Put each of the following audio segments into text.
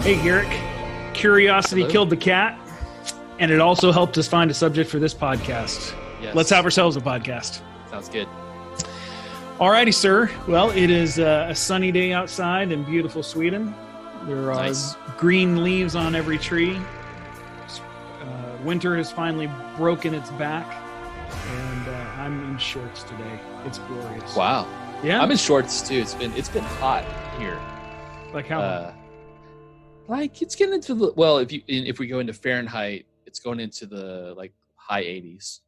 Hey, Garrick. Curiosity Hello. killed the cat, and it also helped us find a subject for this podcast. Yes. Let's have ourselves a podcast. Sounds good. All righty, sir. Well, it is a sunny day outside in beautiful Sweden. There are Nice. green leaves on every tree. Winter has finally broken its back, and I'm in shorts today. It's glorious. Wow. Yeah? I'm in shorts too. It's been hot here. Like how? Like it's getting into the if we go into Fahrenheit, it's going into the like high 80s.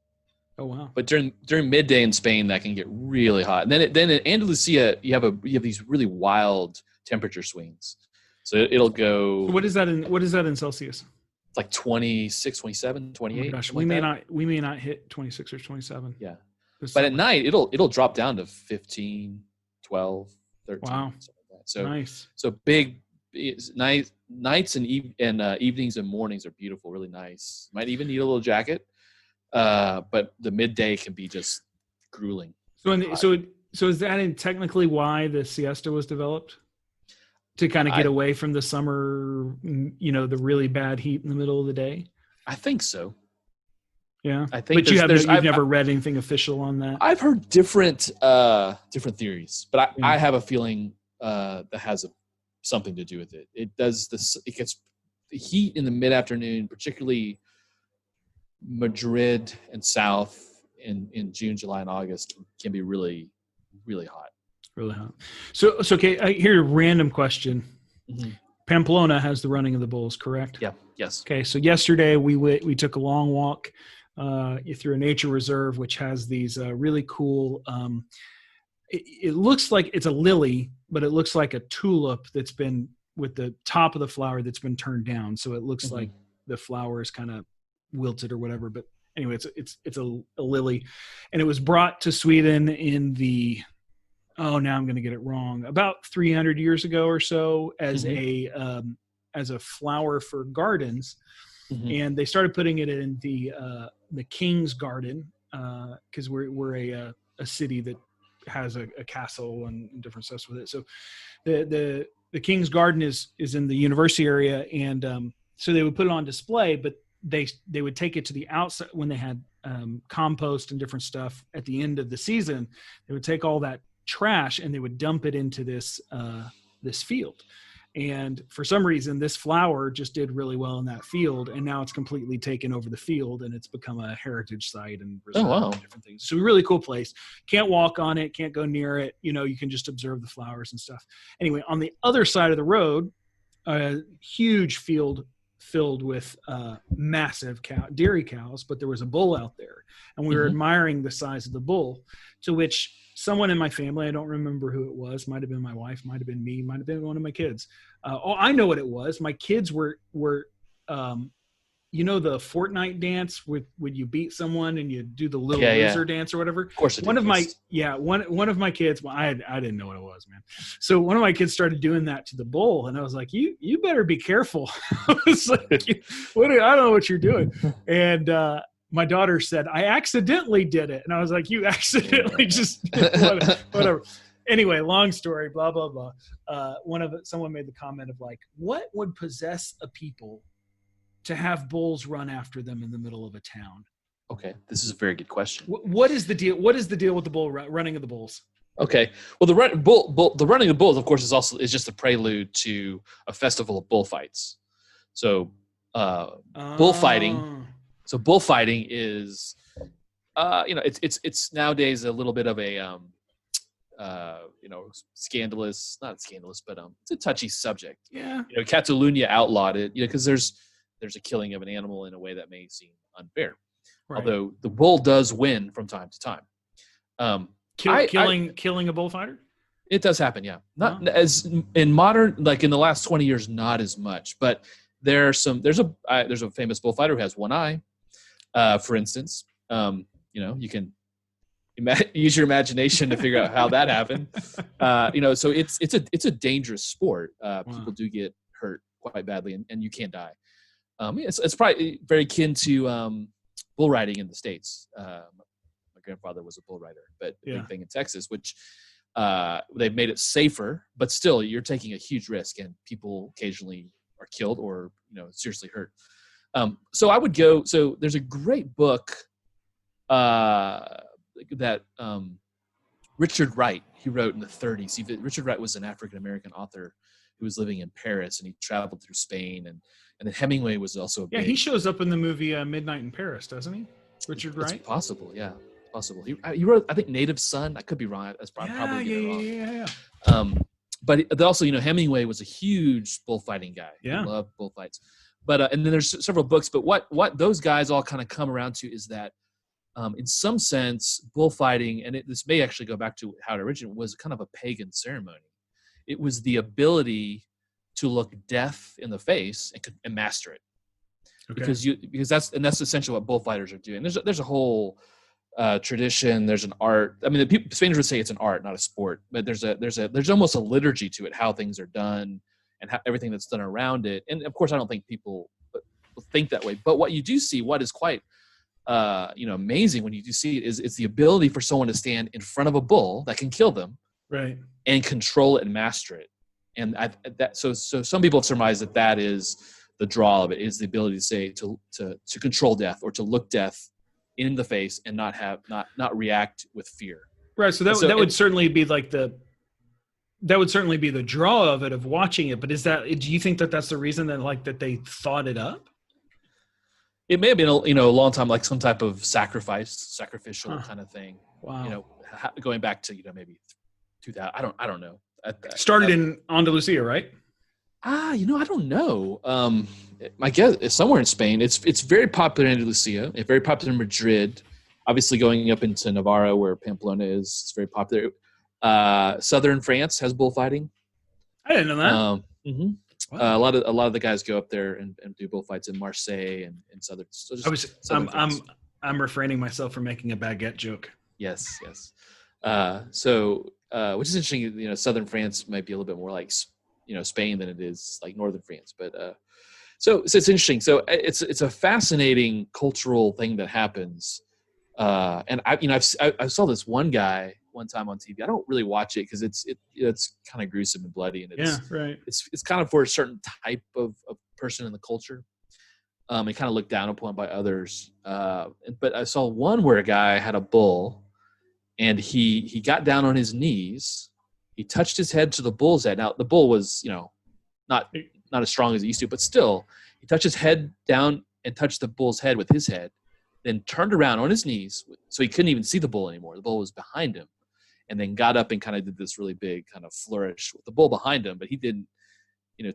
Oh, wow. But during midday in Spain, that can get really hot. And then in Andalusia, you have these really wild temperature swings. So it'll go. So what is that in Celsius? It's like 26, 27, 28. Oh my gosh, something like that. we may not hit 26 or 27. Yeah. this But summer. at night, it'll drop down to 15, 12, 13. Wow. Something like that. So Nice. So big, nights and evenings and mornings are beautiful, really nice. Might even need a little jacket, but the midday can be just grueling. So is that technically why the siesta was developed? To kind of get away from the summer, the really bad heat in the middle of the day? I think so. Yeah. I think, but you've never read anything official on that? I've heard different theories, but I have a feeling that has something to do with it. It does this. It gets the heat in the mid-afternoon, particularly Madrid and south in June, July, and August can be really, really hot. Really hot. So okay, here's a random question. Mm-hmm. Pamplona has the running of the bulls, correct? Yeah. Yes. Okay, so yesterday we took a long walk through a nature reserve, which has these really cool. It looks like it's a lily, but it looks like a tulip that's been with the top of the flower that's been turned down. So it looks like the flower is kind of wilted or whatever. But anyway, it's a lily, and it was brought to Sweden in the now I'm going to get it wrong, about 300 years ago or so as a flower for gardens. And they started putting it in the King's Garden because we're a city that has a castle and different stuff with it. So the King's Garden is in the university area, and so they would put it on display, but they would take it to the outside when they had compost and different stuff at the end of the season. They would take all that trash and they would dump it into this field. And for some reason, this flower just did really well in that field, and now it's completely taken over the field, and it's become a heritage site and and different things. So a really cool place. Can't walk on it, can't go near it. You can just observe the flowers and stuff. Anyway, on the other side of the road, a huge field filled with massive dairy cows, but there was a bull out there, and we were admiring the size of the bull, to which someone in my family, I don't remember who it was, might have been my wife, might have been me, might have been one of my kids. I know what it was. My kids were the Fortnite dance when you beat someone and you do the little loser dance or whatever. Of course, one of my kids. Well, I didn't know what it was, man. So one of my kids started doing that to the bull, and I was like, "You better be careful." I was like, I don't know what you're doing, and my daughter said, "I accidentally did it," and I was like, "You accidentally just whatever." Anyway, long story, blah blah blah. Someone made the comment of like, "What would possess a people to have bulls run after them in the middle of a town?" Okay, this is a very good question. What is the deal? What is the deal with the running of the bulls? Okay, well, the running of bulls, of course, is just a prelude to a festival of bullfights. So, bullfighting. So bullfighting is, it's nowadays a little bit of a, scandalous, not scandalous, but it's a touchy subject. Yeah. Catalonia outlawed it, because there's a killing of an animal in a way that may seem unfair. Right. Although the bull does win from time to time. Killing a bullfighter? It does happen, yeah. Not as in modern, like in the last 20 years, not as much. But there's a famous bullfighter who has one eye. For instance, you can use your imagination to figure out how that happened. So it's a dangerous sport. People do get hurt quite badly, and you can die. It's probably very akin to bull riding in the States. My grandfather was a bull rider, but the big thing in Texas, which they've made it safer, but still you're taking a huge risk, and people occasionally killed or seriously hurt. So I would go. So there's a great book that Richard Wright he wrote in the 30s. Richard Wright was an African American author who was living in Paris, and he traveled through Spain, and then Hemingway was also a big, he shows up in the movie Midnight in Paris, doesn't he? Richard Wright. It's possible, yeah, possible. He wrote, I think, Native Son. I could be wrong. That's probably Yeah. But also, Hemingway was a huge bullfighting guy. Yeah, he loved bullfights. But and then there's several books. But what those guys all kind of come around to is that, in some sense, bullfighting, and this may actually go back to how it originated, was kind of a pagan ceremony. It was the ability to look death in the face and master it, because that's essentially what bullfighters are doing. There's a whole tradition. There's an art. I mean, the Spaniards would say it's an art, not a sport. But there's almost a liturgy to it, how things are done and how everything that's done around it. And of course, I don't think people think that way. But what you do see, what is quite amazing when you do see it, is it's the ability for someone to stand in front of a bull that can kill them, right, and control it and master it. And so some people have surmised that is the draw of it, is the ability to say to control death, or to look death in the face and not react with fear. Right. So that would certainly be the draw of it, of watching it. But do you think that that's the reason that they thought it up? It may have been a long time, like some type of sacrificial kind of thing. Wow. Going back to maybe 2000. I don't know. Started in Andalusia, right? I don't know. My guess is somewhere in Spain. It's very popular in Andalusia. It's very popular in Madrid. Obviously, going up into Navarra, where Pamplona is, it's very popular. Southern France has bullfighting. I didn't know that. Mm-hmm. Wow. A lot of the guys go up there and do bullfights in Marseille and southern. So I'm refraining myself from making a baguette joke. Yes. Which is interesting. Southern France might be a little bit more like Spain than it is like northern France. But so it's interesting. So it's a fascinating cultural thing that happens. And I saw this one guy one time on TV. I don't really watch it because it's kind of gruesome and bloody, and it's kind of for a certain type of person in the culture, and kind of looked down upon by others. But I saw one where a guy had a bull, and he got down on his knees. He touched his head to the bull's head. Now the bull was not as strong as he used to, but still he touched his head down and touched the bull's head with his head. Then turned around on his knees, so he couldn't even see the bull anymore. The bull was behind him, and then got up and kind of did this really big kind of flourish with the bull behind him, but he didn't,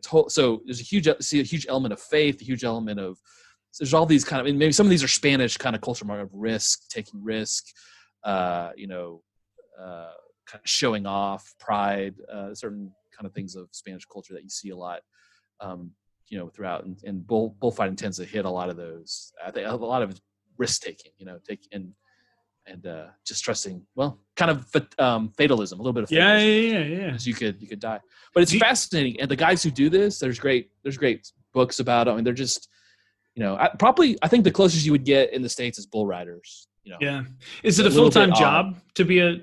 so there's a huge element of faith, a huge element of, so there's all these kind of, and maybe some of these are Spanish kind of culture of risk, taking risk, kind of showing off, pride, certain kind of things of Spanish culture that you see a lot, throughout, and bullfighting tends to hit a lot of those. I think a lot of risk taking, and just trusting, kind of fatalism, a little bit of fatalism. Yeah. Because you could die, but it's fascinating. And the guys who do this, there's great books about it. I mean, they're just, I think the closest you would get in the States is bull riders. Yeah. Is it a full-time job to be a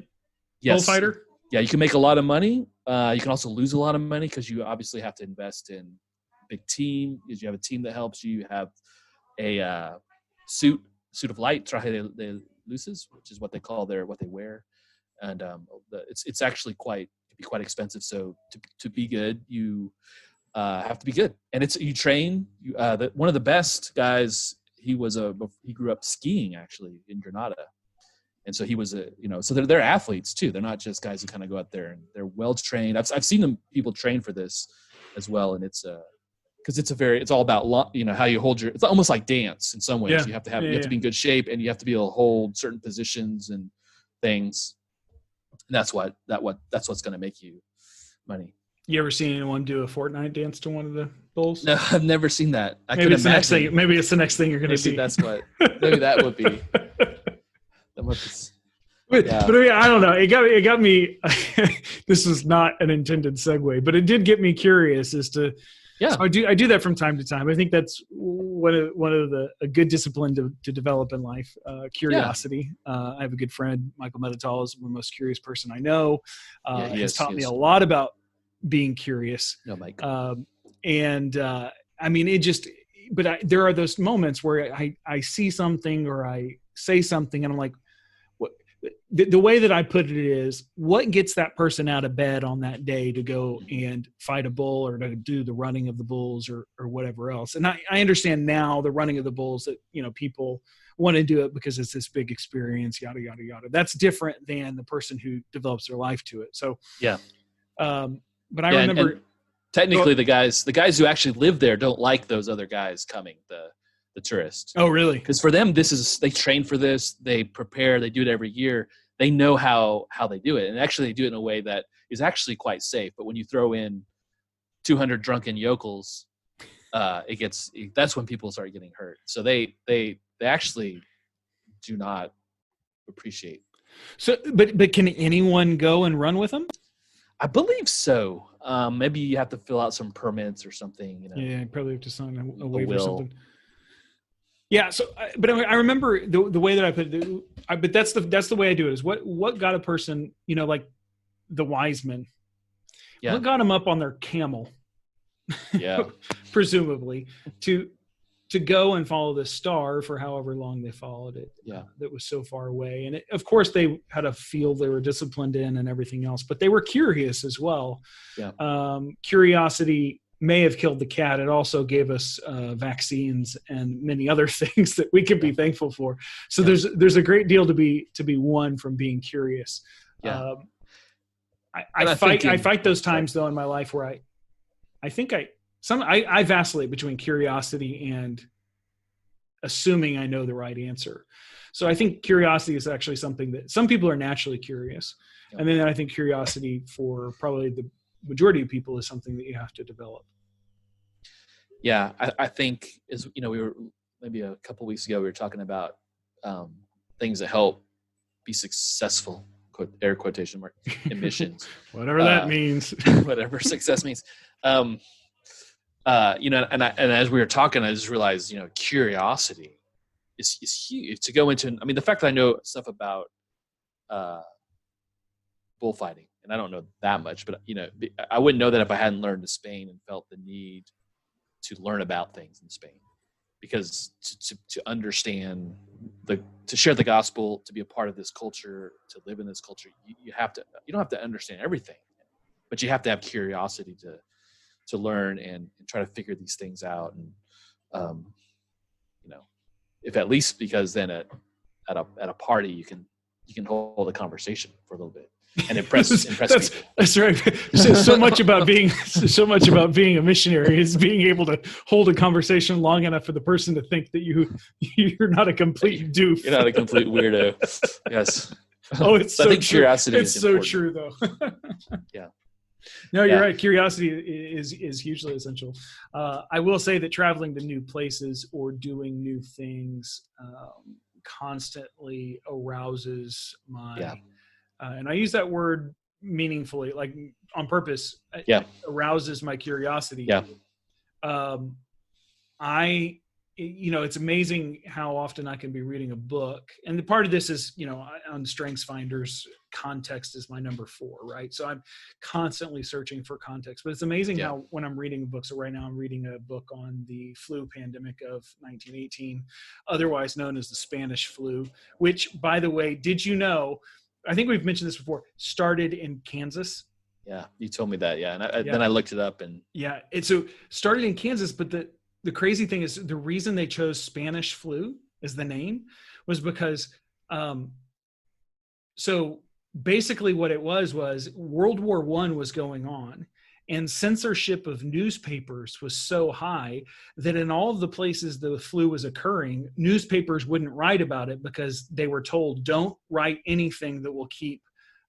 bullfighter? Yeah, you can make a lot of money. You can also lose a lot of money because you obviously have to invest in a big team. Because you have a team that helps you. You have a suit of light, traje de luces, which is what they call what they wear, and it's actually can be quite expensive. So to be good, you have to be good, and you train. One of the best guys, he grew up skiing actually in Granada, and so he was so they're athletes too. They're not just guys who kind of go out there, and they're well trained. I've seen people train for this as well, and it's because it's all about how you hold it's almost like dance in some ways. Yeah. You have to be in good shape, and you have to be able to hold certain positions and things. And that's what's going to make you money. You ever seen anyone do a Fortnite dance to one of the bulls? No, I've never seen that. Maybe it's the next thing you're going to see. Maybe that would be. But I mean, I don't know. It got me. This was not an intended segue, but it did get me curious as to. Yeah, so I do that from time to time. I think that's one of a good discipline to develop in life. Curiosity. I have a good friend, Michael Metatal, is the most curious person I know. He's taught me a lot about being curious. No, Mike. And I mean, it just, but there are those moments where I see something or I say something and I'm like, what, the way that I put it is, what gets that person out of bed on that day to go and fight a bull or to do the running of the bulls or whatever else. And I understand now the running of the bulls that, you know, people want to do it because it's this big experience, yada, yada, yada. That's different than the person who develops their life to it. So, yeah. But I remember and technically the guys who actually live there don't like those other guys coming, the tourists. Oh, really? Because for them, they train for this, they prepare, they do it every year. They know how they do it. And actually they do it in a way that is actually quite safe. But when you throw in 200 drunken yokels, that's when people start getting hurt. So they actually do not appreciate. So, but can anyone go and run with them? I believe so. Maybe you have to fill out some permits or something. You know. Yeah, probably have to sign a waiver or something. Yeah. So, but I remember the way that I put it. But that's the way I do it. Is what got a person, you know, like the wise men. Yeah. What got them up on their camel? Yeah. Presumably to go and follow this star for however long they followed it. Yeah. That was so far away. And of course they had a field they were disciplined in and everything else, but they were curious as well. Yeah. Curiosity may have killed the cat. It also gave us vaccines and many other things that we can be thankful for. So there's a great deal to be won from being curious. Yeah. I fight those times though in my life where I think I vacillate between curiosity and assuming I know the right answer. So I think curiosity is actually something that some people are naturally curious. Yeah. And then I think curiosity for probably the majority of people is something that you have to develop. Yeah. I think we were maybe a couple of weeks ago, we were talking about things that help be successful, air quotation mark, in missions. Whatever that means. Whatever success means. And as we were talking, I just realized, curiosity is huge to go into. I mean, the fact that I know stuff about bullfighting, and I don't know that much, but I wouldn't know that if I hadn't learned in Spain and felt the need to learn about things in Spain, because to understand to share the gospel, to be a part of this culture, to live in this culture, you don't have to understand everything, but you have to have curiosity to learn and try to figure these things out. And, if at least because then at a party, you can hold a conversation for a little bit and impress people. That's right. So much about being a missionary is being able to hold a conversation long enough for the person to think that you're not a complete doof. You're not a complete weirdo. Yes. Oh, it's so I think true. Curiosity it's is so important. true though. Yeah. No, you're right. Curiosity is hugely essential. I will say that traveling to new places or doing new things constantly arouses my, and I use that word meaningfully, like on purpose. Yeah. Arouses my curiosity. Yeah. It's amazing how often I can be reading a book, and the part of this is, on Strengths Finders, context is my number 4, right? So I'm constantly searching for context, but it's amazing how when I'm reading books, so right now I'm reading a book on the flu pandemic of 1918, otherwise known as the Spanish flu, which, by the way, did you know, I think we've mentioned this before, started in Kansas. Yeah, you told me that. Yeah, and then I looked it up, and so started in Kansas, but the crazy thing is the reason they chose Spanish flu as the name was because, so basically what it was World War I was going on, and censorship of newspapers was so high that in all of the places the flu was occurring, newspapers wouldn't write about it because they were told, don't write anything that will keep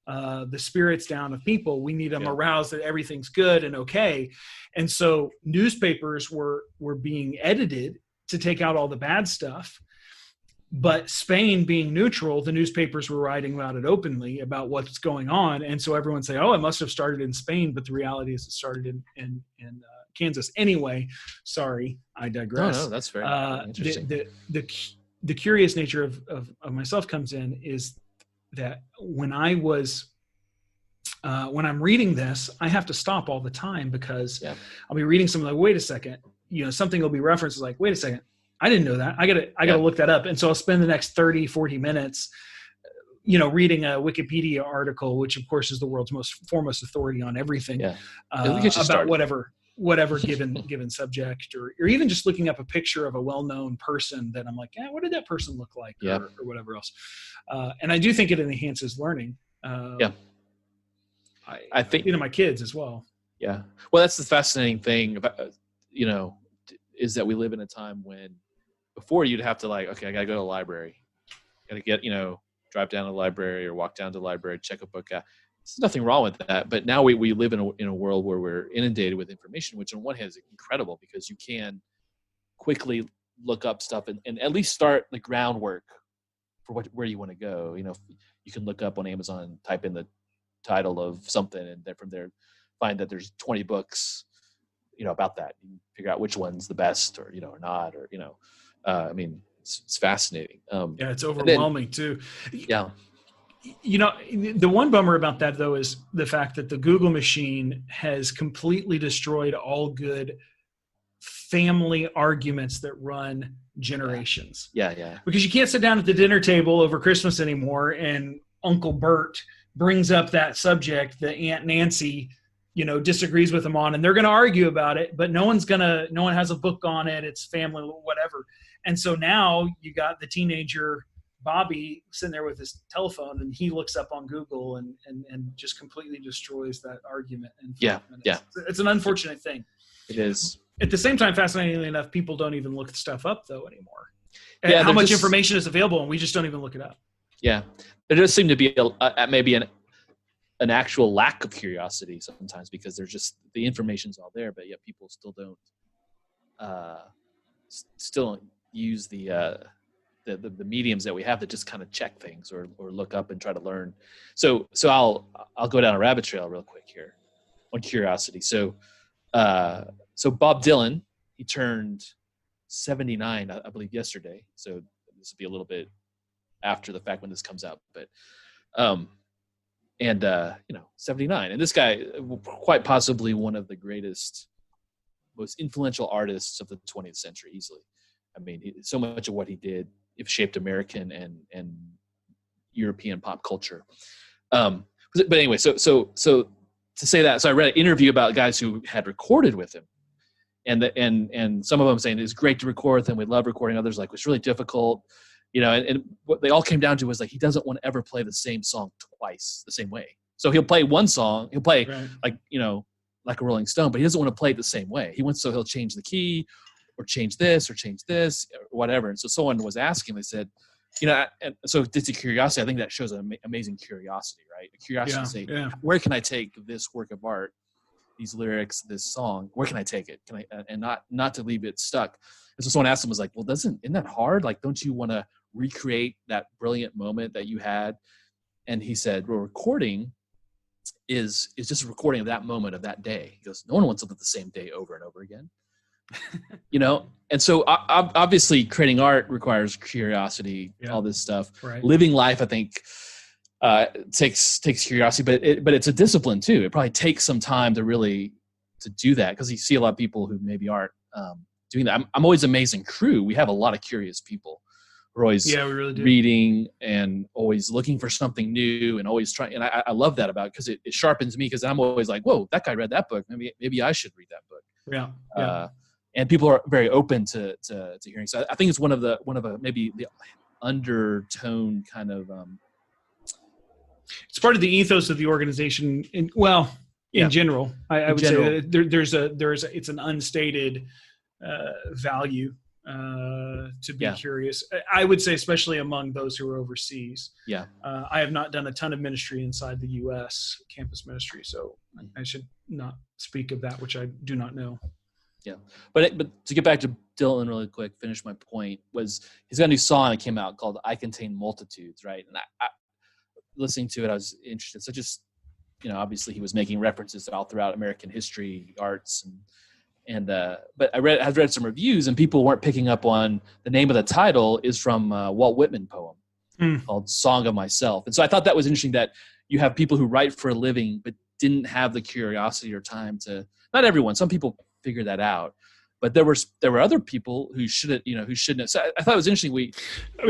the spirits down of people. We need them aroused that everything's good and okay. And so newspapers were being edited to take out all the bad stuff. But Spain being neutral, the newspapers were writing about it openly about what's going on. And so everyone say, oh, it must have started in Spain. But the reality is it started in Kansas. Anyway, sorry, I digress. No, that's very interesting. The curious nature of myself comes in is that when I was when I'm reading this, I have to stop all the time because Yeah. I'll be reading something like, wait a second, something will be referenced like, wait a second, I didn't know that. I gotta look that up. And so I'll spend the next 30, 40 minutes, reading a Wikipedia article, which of course is the world's most foremost authority on everything, about whatever given subject, or even just looking up a picture of a well-known person that I'm like, what did that person look like, or whatever else. And I do think it enhances learning. I think my kids as well. Yeah. Well, that's the fascinating thing about, is that we live in a time when before you'd have to I got to go to the library, got to get, drive down to the library or walk down to the library, check a book out. There's nothing wrong with that. But now we live in a world where we're inundated with information, which on one hand is incredible because you can quickly look up stuff and at least start the groundwork for where you want to go. You can look up on Amazon, type in the title of something, and then from there find that there's 20 books, about that. You can figure out which one's the best or not, or it's fascinating. It's overwhelming too. Yeah. The one bummer about that though is the fact that the Google machine has completely destroyed all good family arguments that run generations. Yeah. Because you can't sit down at the dinner table over Christmas anymore and Uncle Bert brings up that subject that Aunt Nancy, disagrees with them on, and they're going to argue about it, but no one has a book on it. It's family, whatever. And so now you got the teenager Bobby sitting there with his telephone, and he looks up on Google and just completely destroys that argument. Yeah. It's an unfortunate thing. It is. At the same time, fascinatingly enough, people don't even look stuff up though anymore. Yeah, how much information is available, and we just don't even look it up. Yeah, there does seem to be maybe an actual lack of curiosity sometimes because there's just the information's all there, but yet people still don't use the mediums that we have to just kind of check things or look up and try to learn. So I'll go down a rabbit trail real quick here on curiosity. So Bob Dylan, he turned 79, I believe, yesterday. So this will be a little bit after the fact when this comes out, but 79, and this guy quite possibly one of the greatest, most influential artists of the 20th century easily. I mean, so much of what he did shaped American and European pop culture. But anyway, so to say that, so I read an interview about guys who had recorded with him, and some of them saying it's great to record with him. We love recording. Others like it's really difficult. And what they all came down to was like he doesn't want to ever play the same song twice the same way. So he'll play one song, he'll play like a Rolling Stone, but he doesn't want to play it the same way. He'll change the key or change this or whatever. And so someone was asking, they said, and so it's a curiosity. I think that shows an amazing curiosity, right? A curiosity to say, where can I take this work of art, these lyrics, this song? Where can I take it? Can I, and not to leave it stuck. And so someone asked him, was like, well, isn't that hard? Like, don't you want to recreate that brilliant moment that you had? And he said, well, recording is just a recording of that moment of that day. He goes, no one wants to live the same day over and over again. And so obviously creating art requires curiosity, all this stuff. Right. Living life, I think, takes curiosity, but it's a discipline too. It probably takes some time to do that, because you see a lot of people who maybe aren't doing that. I'm always amazed in crew. We have a lot of curious people. We're always we really do. Reading and always looking for something new and always trying. And I love that about it, because it sharpens me, because I'm always like, whoa, that guy read that book. Maybe I should read that book. Yeah. And people are very open to hearing. So I think it's one of maybe the undertone kind of. It's part of the ethos of the organization. In general, I would say that it's an unstated value to be curious. I would say, especially among those who are overseas. Yeah. I have not done a ton of ministry inside the U.S. campus ministry, so I should not speak of that which I do not know. Yeah, but to get back to Dylan really quick, finish my point, was he's got a new song that came out called "I Contain Multitudes," right? And I listening to it, I was interested. So just obviously he was making references all throughout American history, arts, but I've read some reviews, and people weren't picking up on the name of the title is from Walt Whitman poem called "Song of Myself," and so I thought that was interesting that you have people who write for a living but didn't have the curiosity or time to. Not everyone. Some people figure that out, but there were other people who shouldn't have. So I thought it was interesting. We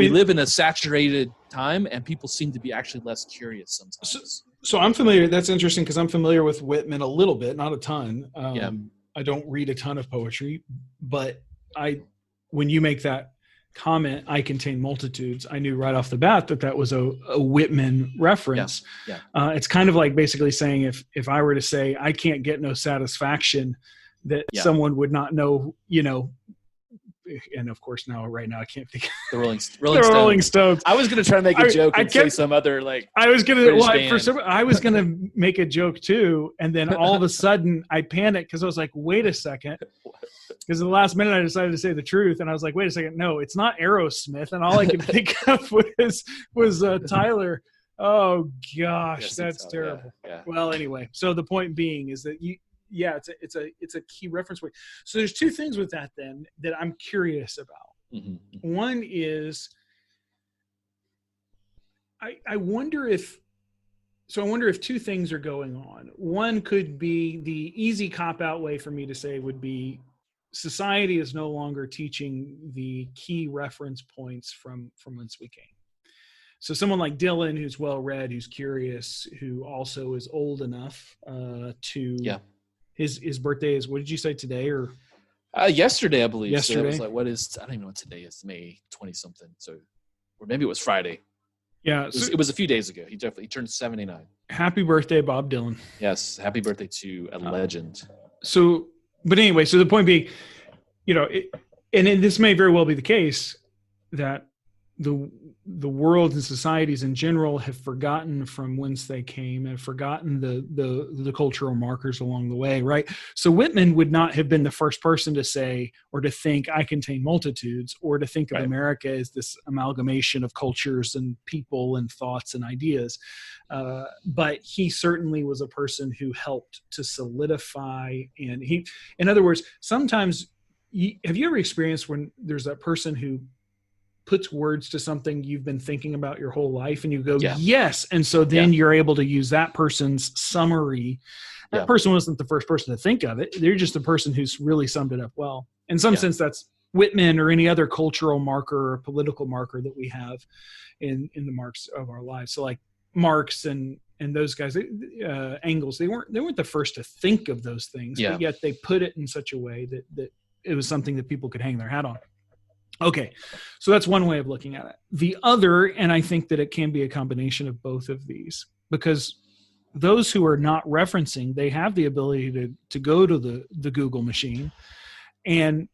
live in a saturated time, and people seem to be actually less curious sometimes. So I'm familiar. That's interesting because I'm familiar with Whitman a little bit, not a ton. Yeah. I don't read a ton of poetry, but when you make that comment, I contain multitudes, I knew right off the bat that was a Whitman reference. Yeah. It's kind of like basically saying if I were to say I can't get no satisfaction, that someone would not know, and of course right now I can't think. The Rolling Stones. I was going to try to make a joke and say some other I was going to make a joke too, and then all of a sudden I panicked because I was like, wait a second. Because in the last minute I decided to say the truth, and I was like, wait a second, no, it's not Aerosmith, and all I could think of was Tyler. Oh gosh, that's terrible. Yeah. Well, anyway, so the point being is that it's a key reference point. So there's two things with that then that I'm curious about. Mm-hmm. One is I wonder if two things are going on. One could be the easy cop-out way for me to say would be society is no longer teaching the key reference points from whence we came. So someone like Dylan, who's well-read, who's curious, who also is old enough to his birthday is, what did you say, today or yesterday, I believe. Yesterday. So it was I don't even know what today is, May 20 something. So, or maybe it was Friday. Yeah. It was a few days ago. He turned 79. Happy birthday, Bob Dylan. Yes. Happy birthday to a legend. But anyway, so the point being, and this may very well be the case that the world and societies in general have forgotten from whence they came and forgotten the cultural markers along the way, right? So Whitman would not have been the first person to say or to think I contain multitudes, or to think of America as this amalgamation of cultures and people and thoughts and ideas. But he certainly was a person who helped to solidify, and in other words, sometimes have you ever experienced when there's that person who puts words to something you've been thinking about your whole life and you go, yes. And so then you're able to use that person's summary. That person wasn't the first person to think of it. They're just the person who's really summed it up well. In some sense, that's Whitman or any other cultural marker or political marker that we have in the marks of our lives. So like Marx and those guys, Engels, they weren't the first to think of those things, but yet they put it in such a way that it was something that people could hang their hat on. Okay, so that's one way of looking at it. The other, and I think that it can be a combination of both of these, because those who are not referencing, they have the ability to go to the Google machine and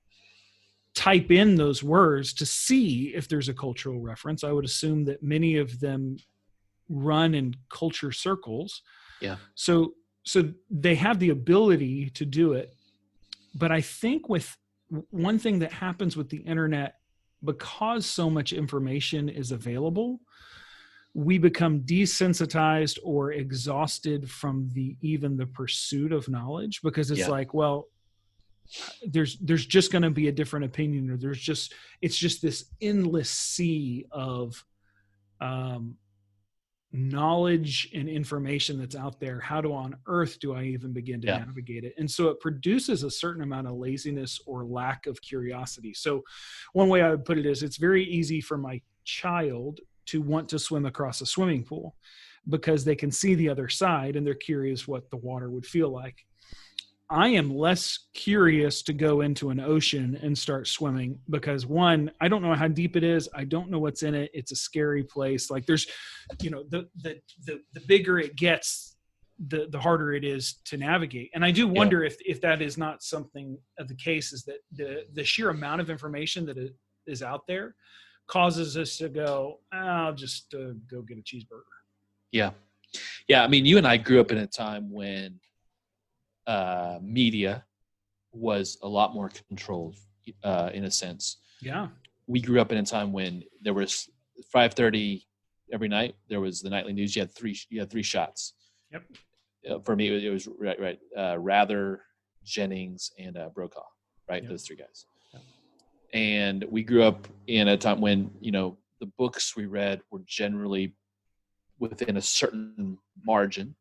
type in those words to see if there's a cultural reference. I would assume that many of them run in culture circles. Yeah. So they have the ability to do it. But I think with one thing that happens with the internet, because so much information is available, we become desensitized or exhausted from even the pursuit of knowledge, because it's like, well, there's just going to be a different opinion, or it's just this endless sea of knowledge and information that's out there. How on earth do I even begin to navigate it? And so it produces a certain amount of laziness or lack of curiosity. So one way I would put it is, it's very easy for my child to want to swim across a swimming pool because they can see the other side and they're curious what the water would feel like. I am less curious to go into an ocean and start swimming because, one, I don't know how deep it is. I don't know what's in it. It's a scary place. Like there's, the bigger it gets, the harder it is to navigate. And I do wonder if that is not something of the case, is that the sheer amount of information that is out there causes us to go, I'll just go get a cheeseburger. Yeah. Yeah. I mean, you and I grew up in a time when media was a lot more controlled, in a sense. Yeah. We grew up in a time when there was 5:30 every night. There was the nightly news. You had three shots. Yep. For me, it was Rather, Jennings, and Brokaw. Right, those three guys. Yep. And we grew up in a time when the books we read were generally within a certain margin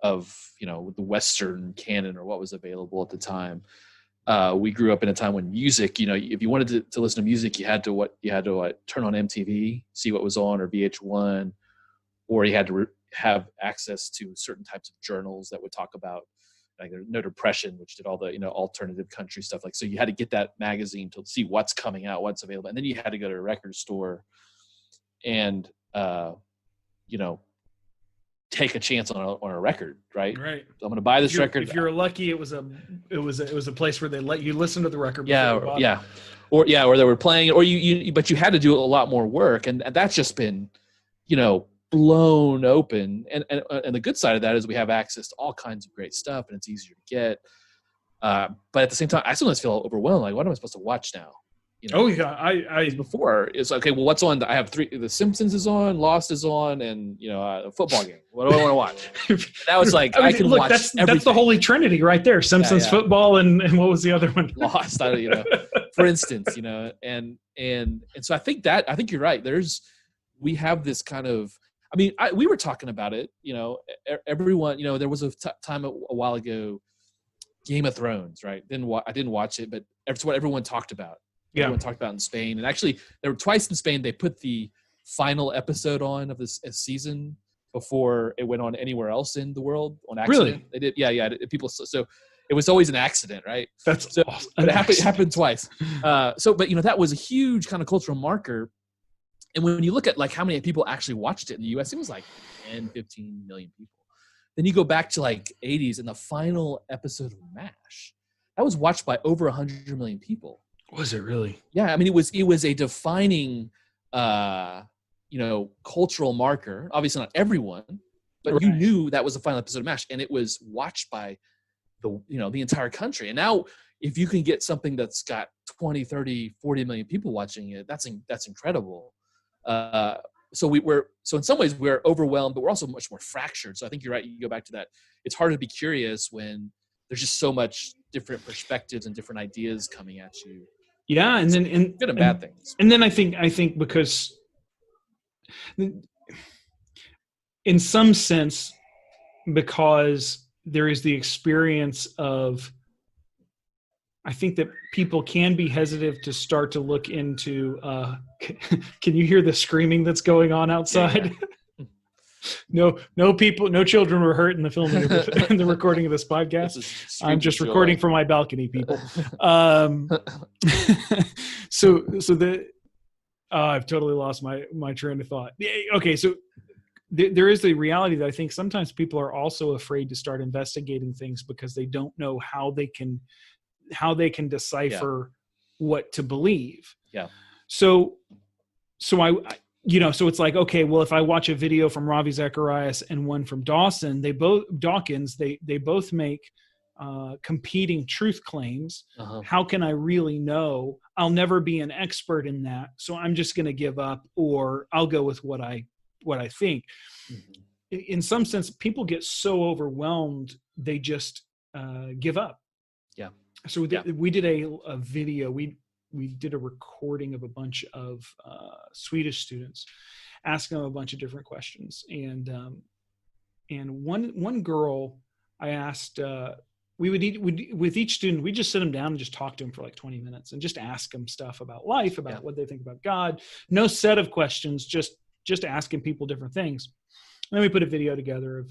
of, the Western canon or what was available at the time. We grew up in a time when music, if you wanted to listen to music, you had to turn on MTV, see what was on, or VH1, or you had to have access to certain types of journals that would talk about like No Depression, which did all the alternative country stuff. Like, so you had to get that magazine to see what's coming out, what's available, and then you had to go to a record store and take a chance on a record, right? Right. So I'm going to buy this record. If you're lucky, it was a place where they let you listen to the record. Yeah. Or they were playing it, but you had to do a lot more work, and that's just been, blown open. And the good side of that is we have access to all kinds of great stuff, and it's easier to get. But at the same time, I sometimes feel overwhelmed. Like, what am I supposed to watch now? Oh yeah, before it's okay. Well, what's on? I have 3. The Simpsons is on, Lost is on, and a football game. What do I want to watch? Now it's like I can watch everything. That's the Holy Trinity right there: Simpsons, football, and what was the other one? Lost. For instance, and so I think you're right. We have this kind of. I mean, we were talking about it. Everyone. There was a time a while ago, Game of Thrones, right? I didn't watch it, but it's what everyone talked about. Yeah. Everyone talked about in Spain, and actually there were twice in Spain. They put the final episode on of this season before it went on anywhere else in the world on accident. Really? They did. Yeah. People. So it was always an accident, right? That's so. Awesome. But it happened twice. But that was a huge kind of cultural marker. And when you look at like how many people actually watched it in the U.S., it was like 10, 15 million people. Then you go back to like 80s, and the final episode of MASH that was watched by over 100 million people. Was it really? Yeah, I mean, it was a defining, cultural marker. Obviously, not everyone, but right. You knew that was the final episode of MASH, and it was watched by the entire country. And now, if you can get something that's got 20, 30, 40 million people watching it, that's incredible. So in some ways we're overwhelmed, but we're also much more fractured. So I think you're right. You go back to that. It's hard to be curious when there's just so much different perspectives and different ideas coming at you. Yeah, and then good and bad things. And then I think because in some sense, because there is the experience of, I think that people can be hesitant to start to look into. Can you hear the screaming that's going on outside? Yeah. No people, no children were hurt in the filming in the recording of this podcast. I'm just recording from my balcony, people. I've totally lost my train of thought. Okay, so there is the reality that I think sometimes people are also afraid to start investigating things because they don't know how they can decipher what to believe. Yeah. So it's like, okay, well, if I watch a video from Ravi Zacharias and one from Dawkins, they both make competing truth claims. Uh-huh. How can I really know? I'll never be an expert in that, so I'm just going to give up, or I'll go with what I think. Mm-hmm. In some sense, people get so overwhelmed they just give up. Yeah. So we did a video. We did a recording of a bunch of Swedish students, asking them a bunch of different questions. And one girl, I asked, with each student, we just sit them down and just talk to them for like 20 minutes and just ask them stuff about life, about what they think about God. No set of questions, just asking people different things. And then we put a video together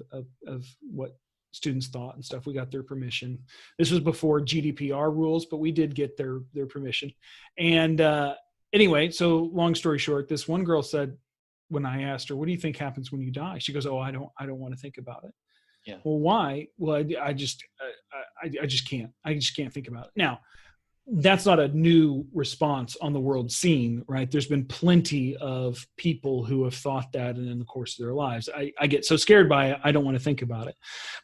of what students thought and stuff. We got their permission. This was before GDPR rules, but we did get their permission. And anyway, so long story short, this one girl said, when I asked her, what do you think happens when you die? She goes, oh, I don't want to think about it. Yeah. Well, why? Well, I just can't. I just can't think about it. Now, that's not a new response on the world scene, right? There's been plenty of people who have thought that in the course of their lives. I get so scared by it, I don't want to think about it.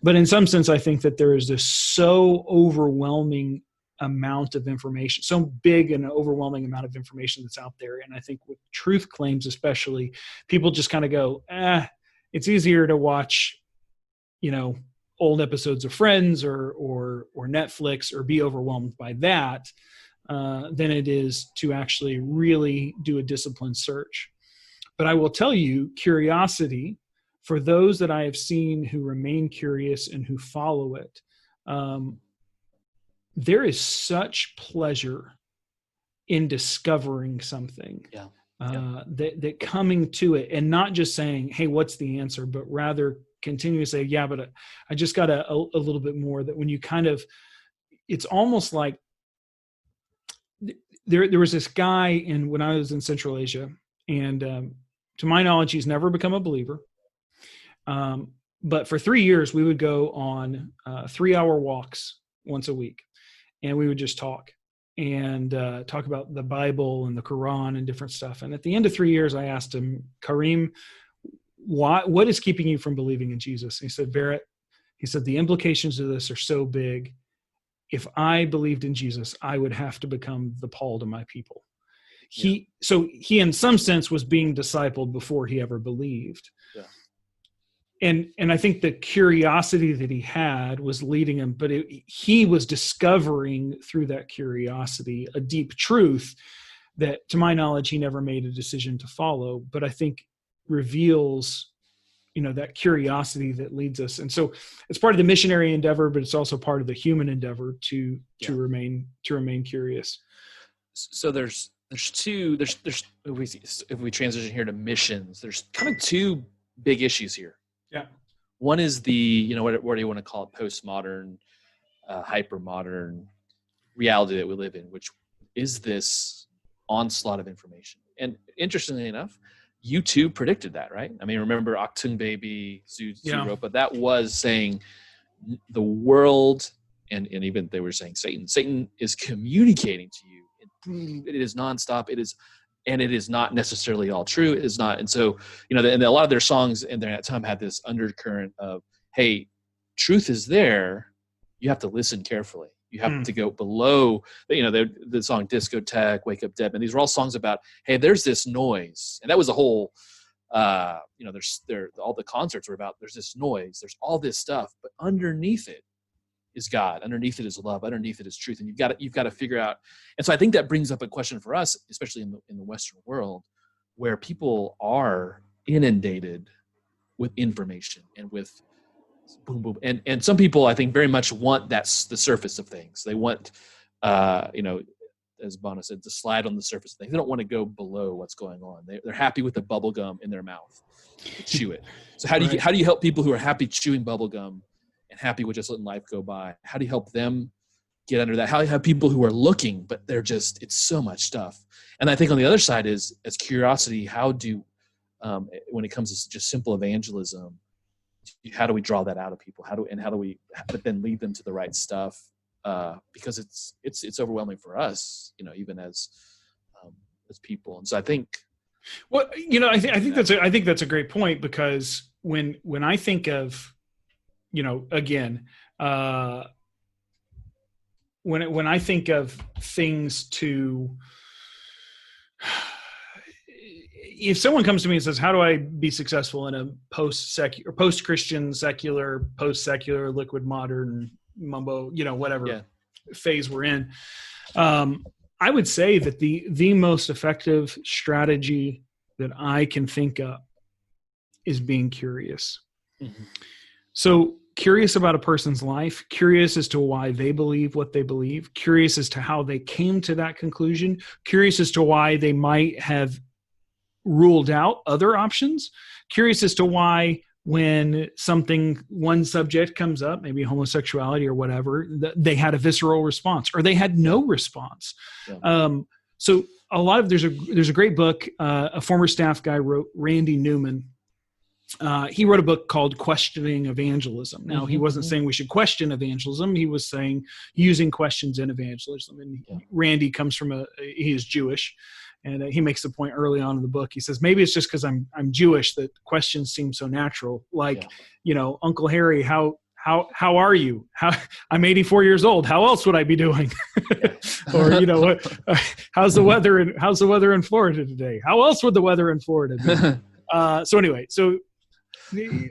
But in some sense, I think that there is this so overwhelming amount of information, so big and overwhelming amount of information that's out there. And I think with truth claims, especially, people just kind of go, it's easier to watch, old episodes of Friends or Netflix, or be overwhelmed by that than it is to actually really do a disciplined search. But I will tell you, curiosity for those that I have seen who remain curious and who follow it, there is such pleasure in discovering something. That coming to it and not just saying, hey, what's the answer, but rather continue to say, yeah, but I just got a little bit more. That when you kind of, it's almost like there was this guy when I was in Central Asia, and to my knowledge, he's never become a believer. But for 3 years, we would go on 3-hour walks once a week, and we would just talk about the Bible and the Quran and different stuff. And at the end of 3 years, I asked him, Kareem, what is keeping you from believing in Jesus? And he said, Barrett, he said, the implications of this are so big. If I believed in Jesus, I would have to become the Paul to my people. So he in some sense was being discipled before he ever believed. Yeah. And I think the curiosity that he had was leading him, but he was discovering through that curiosity a deep truth that, to my knowledge, he never made a decision to follow, but I think reveals, that curiosity that leads us. And so it's part of the missionary endeavor, but it's also part of the human endeavor to remain curious. So there's if we transition here to missions, there's kind of two big issues here. Yeah. One is the, what do you want to call it? Postmodern, hypermodern reality that we live in, which is this onslaught of information. And interestingly enough, YouTube predicted that, right? I mean, remember Octung Baby, Zooropa, that was saying the world, and even they were saying Satan is communicating to you. It is nonstop. It is not necessarily all true. It is not. And so, and a lot of their songs in that time had this undercurrent of, hey, truth is there. You have to listen carefully. You have to go below, the song Discotheque, Wake Up Dead. And these were all songs about, hey, there's this noise. And that was a whole, all the concerts were about, there's this noise, there's all this stuff, but underneath it is God. Underneath it is love. Underneath it is truth. And you've got to figure out. And so I think that brings up a question for us, especially in the Western world, where people are inundated with information and with boom, boom. And some people, I think, very much want that's the surface of things. They want, as Bono said, to slide on the surface of things. They don't want to go below what's going on. They're happy with the bubble gum in their mouth. They chew it. So how do you help people who are happy chewing bubble gum and happy with just letting life go by? How do you help them get under that? How do you have people who are looking, but it's so much stuff. And I think on the other side is, as curiosity, how do, when it comes to just simple evangelism, how do we draw that out of people? How do we but then lead them to the right stuff? Because it's overwhelming for us, even as people. And so I think, well, I think that's a great point, because when I think of, again, when I think of things to, if someone comes to me and says, how do I be successful in a post-Christian, secular, post-secular, liquid modern, mumbo, whatever phase we're in, I would say that the most effective strategy that I can think of is being curious. Mm-hmm. So curious about a person's life, curious as to why they believe what they believe, curious as to how they came to that conclusion, curious as to why they might have ruled out other options, curious as to why when one subject comes up, maybe homosexuality or whatever, they had a visceral response or they had no response. Yeah. So there's a great book, a former staff guy wrote, Randy Newman. He wrote a book called Questioning Evangelism. Now, he wasn't saying we should question evangelism. He was saying using questions in evangelism. And Randy comes from he is Jewish. And he makes the point early on in the book. He says, maybe it's just because I'm Jewish that questions seem so natural. Like, Uncle Harry, how are you? I'm 84 years old. How else would I be doing? Or, how's the weather in Florida today? How else would the weather in Florida be? So anyway,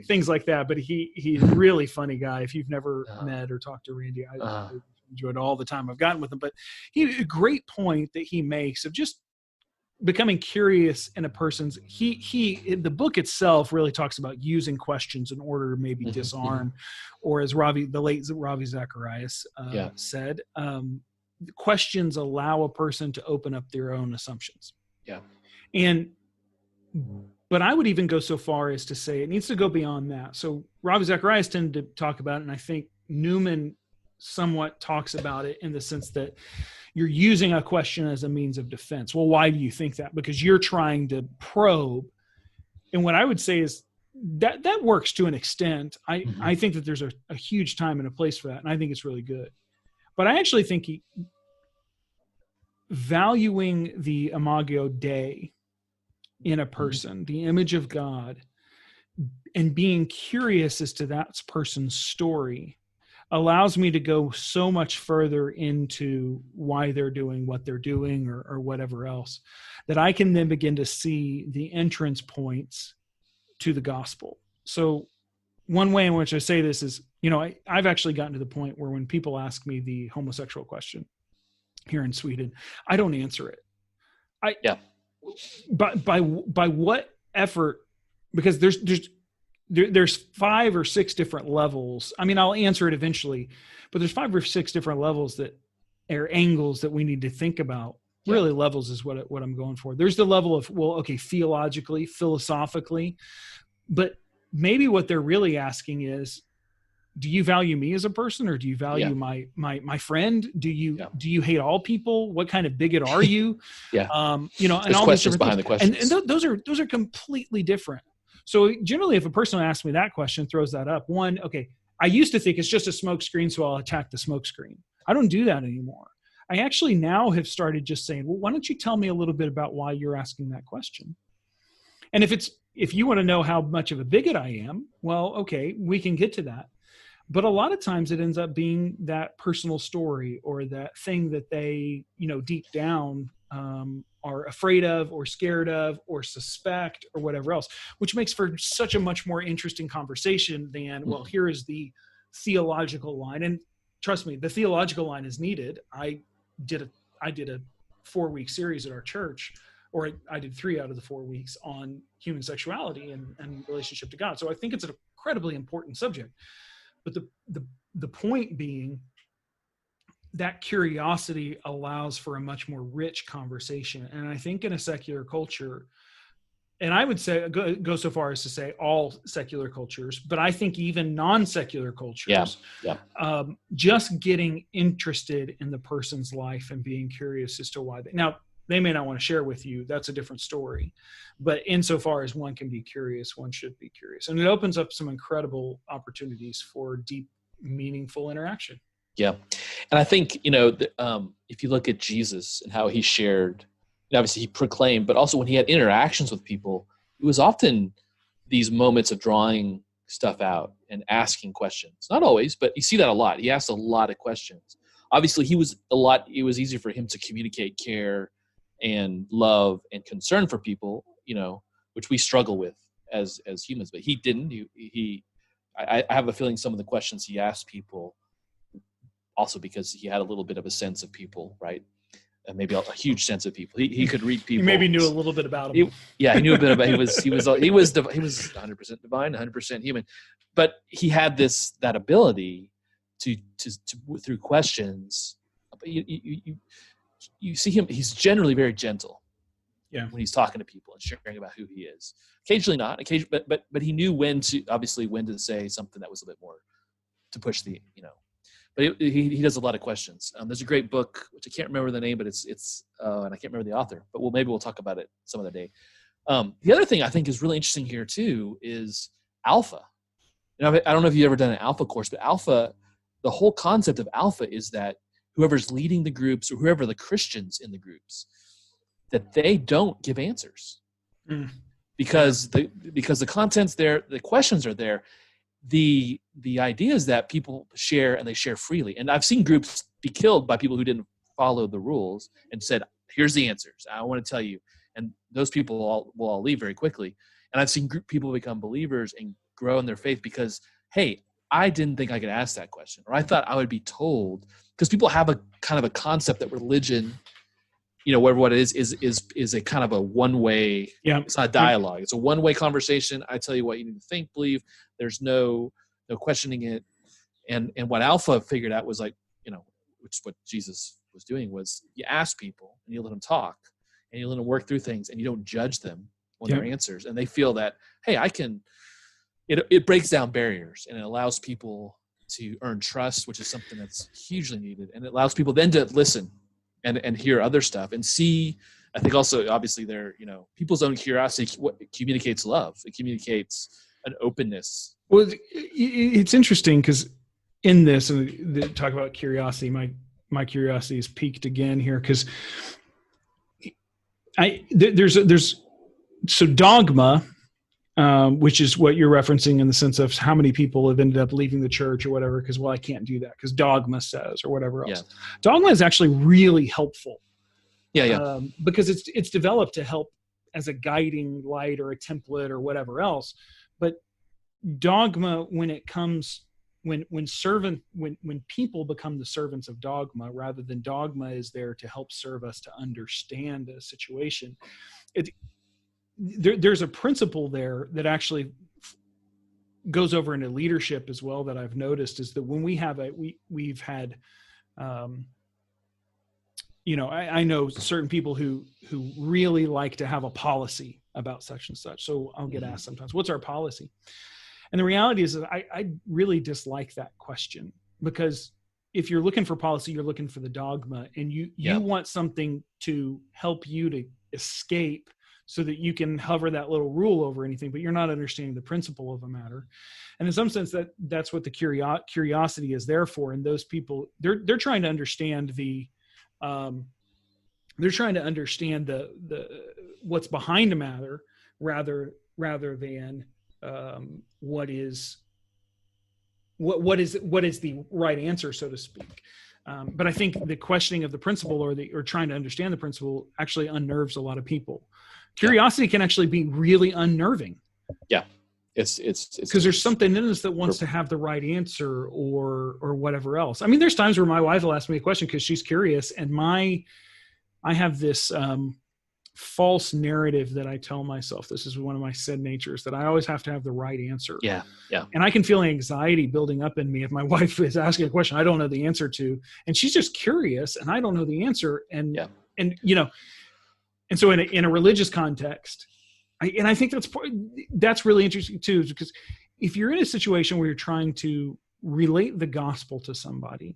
things like that. But he's a really funny guy. If you've never met or talked to Randy, I enjoyed all the time I've gotten with him. But a great point that he makes of just becoming curious in a person's, the book itself really talks about using questions in order to maybe disarm, or as the late Ravi Zacharias said, questions allow a person to open up their own assumptions. Yeah. But I would even go so far as to say it needs to go beyond that. So Ravi Zacharias tended to talk about it, and I think Newman somewhat talks about it in the sense that you're using a question as a means of defense. Well, why do you think that? Because you're trying to probe. And what I would say is that works to an extent. I think that there's a huge time and a place for that, and I think it's really good. But I actually think valuing the Imago Dei in a person, the image of God, and being curious as to that person's story allows me to go so much further into why they're doing what they're doing or whatever else, that I can then begin to see the entrance points to the gospel. So one way in which I say this is, I've actually gotten to the point where when people ask me the homosexual question here in Sweden, I don't answer it. By what effort? Because there's 5 or 6 different levels. I mean, I'll answer it eventually, but there's 5 or 6 different levels that are angles that we need to think about. Really, levels is what I'm going for. There's the level of, theologically, philosophically, but maybe what they're really asking is, do you value me as a person, or do you value my friend? Do you hate all people? What kind of bigot are you? And all questions these behind the questions. And those are completely different. So generally, if a person asks me that question, throws that up, I used to think it's just a smoke screen, so I'll attack the smoke screen. I don't do that anymore. I actually now have started just saying, well, why don't you tell me a little bit about why you're asking that question? And if you want to know how much of a bigot I am, well, okay, we can get to that. But a lot of times it ends up being that personal story or that thing that they, deep down are afraid of or scared of or suspect or whatever else, which makes for such a much more interesting conversation than, well, here is the theological line. And trust me, the theological line is needed. I did a 4-week series at our church, or I did 3 out of the 4 weeks on human sexuality and relationship to God. So I think it's an incredibly important subject. But the point being that curiosity allows for a much more rich conversation. And I think in a secular culture, and I would say go so far as to say all secular cultures, but I think even non-secular cultures, just getting interested in the person's life and being curious as to why they may not want to share with you. That's a different story. But insofar as one can be curious, one should be curious. And it opens up some incredible opportunities for deep, meaningful interaction. Yeah. And I think, if you look at Jesus and how he shared, obviously he proclaimed, but also when he had interactions with people, it was often these moments of drawing stuff out and asking questions. Not always, but you see that a lot. He asked a lot of questions. Obviously it was easy for him to communicate care and love and concern for people, which we struggle with as humans, but he didn't. I have a feeling some of the questions he asked people, also because he had a little bit of a sense of people, right? And maybe a huge sense of people. He could read people. He maybe knew a little bit about him. He knew a bit about. He was 100% divine, 100% human, but he had that ability to through questions. You see him, he's generally very gentle when he's talking to people and sharing about who he is. Occasionally not, but he knew when to say something that was a bit more to push the, but he does a lot of questions. There's a great book, which I can't remember the name, but it's and I can't remember the author, but maybe we'll talk about it some other day. The other thing I think is really interesting here too is alpha. I don't know if you've ever done an alpha course, but alpha, the whole concept of alpha is that whoever's leading the groups or whoever the Christians in the groups, that they don't give answers because the content's there, the questions are there. The idea is that people share and they share freely. And I've seen groups be killed by people who didn't follow the rules and said, here's the answers. I want to tell you. And those people will all leave very quickly. And I've seen people become believers and grow in their faith because, hey, I didn't think I could ask that question, or I thought I would be told, because people have a kind of a concept that religion, whatever what it is a kind of a one-way. Yeah. It's not dialogue. It's a one-way conversation. I tell you what you need to think, believe. There's no questioning it. And what Alpha figured out was, like, which is what Jesus was doing, was you ask people and you let them talk and you let them work through things, and you don't judge them on their answers. And they feel that, hey, it breaks down barriers, and it allows people to earn trust, which is something that's hugely needed. And it allows people then to listen and hear other stuff and see. I think also, obviously, people's own curiosity communicates love. It communicates an openness. Well, it's interesting because in this, and talk about curiosity, my curiosity is piqued again here, because so dogma, which is what you're referencing in the sense of how many people have ended up leaving the church or whatever, because, well, I can't do that because dogma says, or whatever else. Yeah. Dogma is actually really helpful. Yeah. Because it's developed to help as a guiding light or a template or whatever else. But dogma, when people become the servants of dogma, rather than dogma is there to help serve us to understand a situation, there's a principle there that actually goes over into leadership as well, that I've noticed, is that when we've had I know certain people who really like to have a policy about such and such. So I'll get asked sometimes, what's our policy? And the reality is that I really dislike that question, because if you're looking for policy, you're looking for the dogma, and you want something to help you to escape so that you can hover that little rule over anything, but you're not understanding the principle of a matter. And in some sense, that's what the curiosity is there for. And those people, they're trying to understand the what's behind a matter rather than what is the right answer, so to speak. But I think the questioning of the principle or trying to understand the principle actually unnerves a lot of people. Curiosity can actually be really unnerving. Yeah. It's because there's something in us that wants to have the right answer or whatever else. I mean, there's times where my wife will ask me a question because she's curious, and I have this false narrative that I tell myself. This is one of my sin natures, that I always have to have the right answer. Yeah. And I can feel anxiety building up in me if my wife is asking a question I don't know the answer to, and she's just curious and I don't know the answer. And so in a religious context, I think that's really interesting too, because if you're in a situation where you're trying to relate the gospel to somebody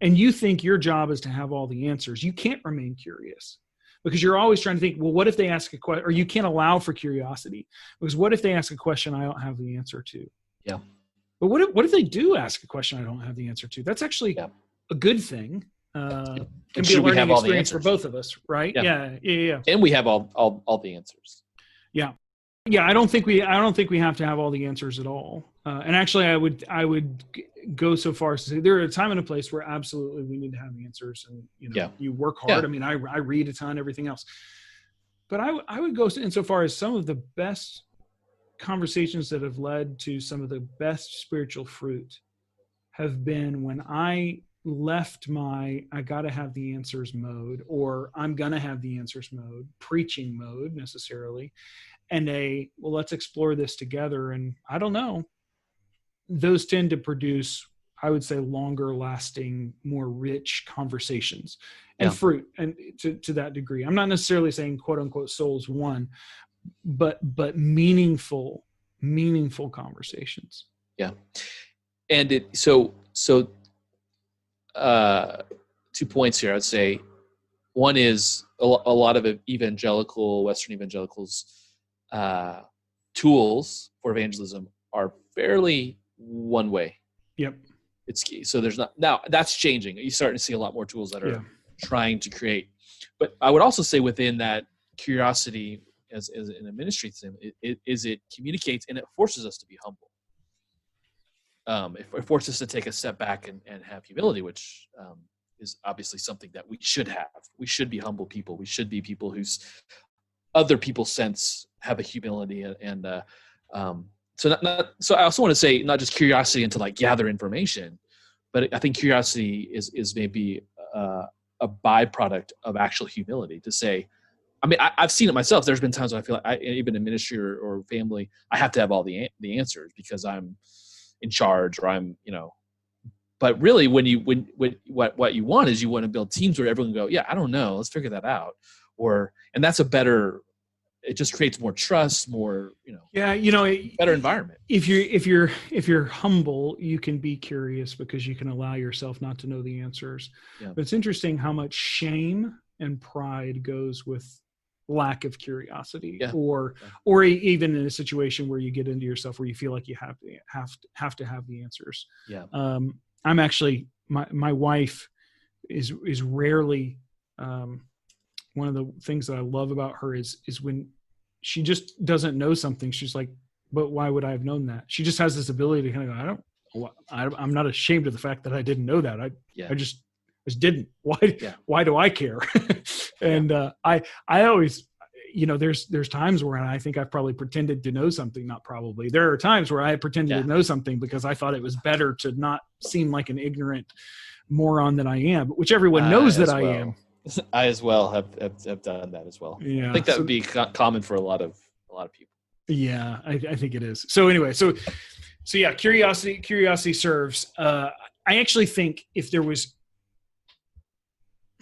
and you think your job is to have all the answers, you can't remain curious, because you're always trying to think, well, what if they ask a question? Or you can't allow for curiosity, because what if they ask a question I don't have the answer to? Yeah. But what if they do ask a question I don't have the answer to? That's actually a good thing. Can be a learning experience for both of us, right? Yeah. And we have all the answers. Yeah. I don't think we have to have all the answers at all. And actually, I would go so far as to say there are a time and a place where absolutely we need to have answers, and you work hard. I mean, I read a ton, everything else. But I would go insofar as some of the best conversations that have led to some of the best spiritual fruit have been when I left my I gotta have the answers mode, or I'm gonna have the answers mode, preaching mode necessarily, and let's explore this together. And I don't know, those tend to produce, I would say, longer lasting, more rich conversations and fruit, and to that degree. I'm not necessarily saying quote unquote souls won, but meaningful conversations. Yeah. And so 2 points here. I'd say one is a lot of Western evangelicals tools for evangelism are fairly one way. Yep. It's key. So now that's changing. You're starting to see a lot more tools that are trying to create. But I would also say within that curiosity as in a ministry thing, it communicates and it forces us to be humble. It forces us to take a step back and have humility, which is obviously something that we should have. We should be humble people. We should be people whose other people's sense have a humility. So I also want to say not just curiosity and to like gather information, but I think curiosity is maybe a a byproduct of actual humility to say, I mean, I've seen it myself. There's been times when I feel like even in ministry or family, I have to have all the answers because I'm in charge or I'm, but really when what you want is you want to build teams where everyone can go, yeah, I don't know, let's figure that out. And that's it just creates more trust, more, Yeah, better environment. If you're humble, you can be curious because you can allow yourself not to know the answers. Yeah. But it's interesting how much shame and pride goes with lack of curiosity, or even in a situation where you get into yourself where you feel like you have to have the answers. Yeah. I'm actually my wife is rarely one of the things that I love about her is when she just doesn't know something, she's like, but why would I have known that? She just has this ability to kind of go, I'm not ashamed of the fact that I didn't know that. I just didn't. Why do I care? And I always, there's times where I think I've probably pretended to know something. Not probably. There are times where I pretended to know something because I thought it was better to not seem like an ignorant moron than I am, which everyone knows that I am. I as well have done that as well. Yeah, I think that would be common for a lot of people. Yeah, I think it is. So anyway, so yeah, curiosity serves. I actually think if there was,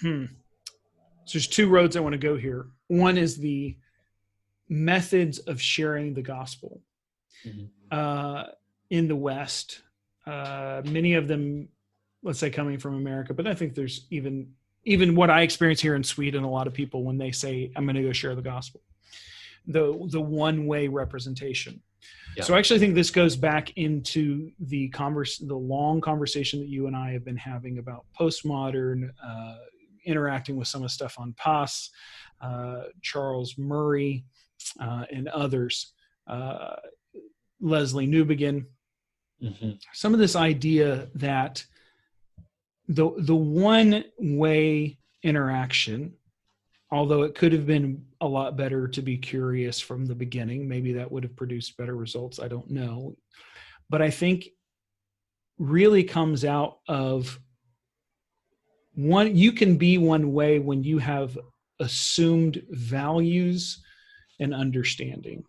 so there's two roads I want to go here. One is the methods of sharing the gospel in the West. Many of them, let's say, coming from America, but I think there's even what I experience here in Sweden, a lot of people, when they say, I'm going to go share the gospel, the one-way representation. Yeah. So I actually think this goes back into the long conversation that you and I have been having about postmodern, interacting with some of the stuff on Pass, Charles Murray, and others, Leslie Newbegin. Some of this idea that the one-way interaction, although it could have been a lot better to be curious from the beginning, maybe that would have produced better results, I don't know. But I think really comes out of you can be one way when you have assumed values and understanding.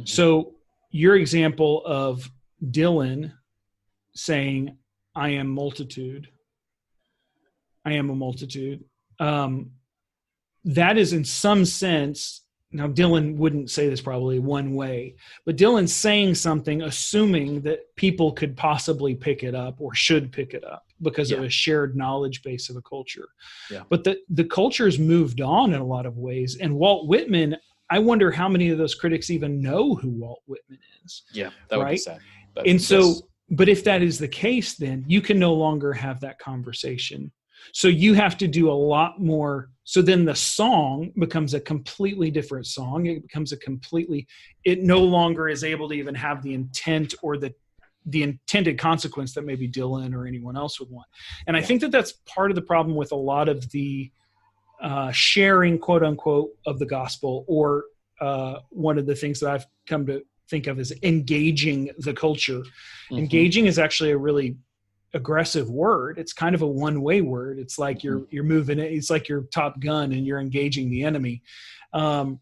So your example of Dylan saying, I am a multitude. That is in some sense, now Dylan wouldn't say this probably one way, but Dylan's saying something assuming that people could possibly pick it up or should pick it up because of a shared knowledge base of a culture. Yeah. But the culture's moved on in a lot of ways. And Walt Whitman, I wonder how many of those critics even know who Walt Whitman is. Yeah, that would be sad. But if that is the case, then you can no longer have that conversation. So you have to do a lot more. So then the song becomes a completely different song. It becomes it no longer is able to even have the intent or the intended consequence that maybe Dylan or anyone else would want. And I think that that's part of the problem with a lot of the sharing, quote unquote, of the gospel, or one of the things that I've come to think of as engaging the culture. Engaging is actually a really aggressive word. It's kind of a one-way word. It's like you're moving it. It's like you're Top Gun and you're engaging the enemy. I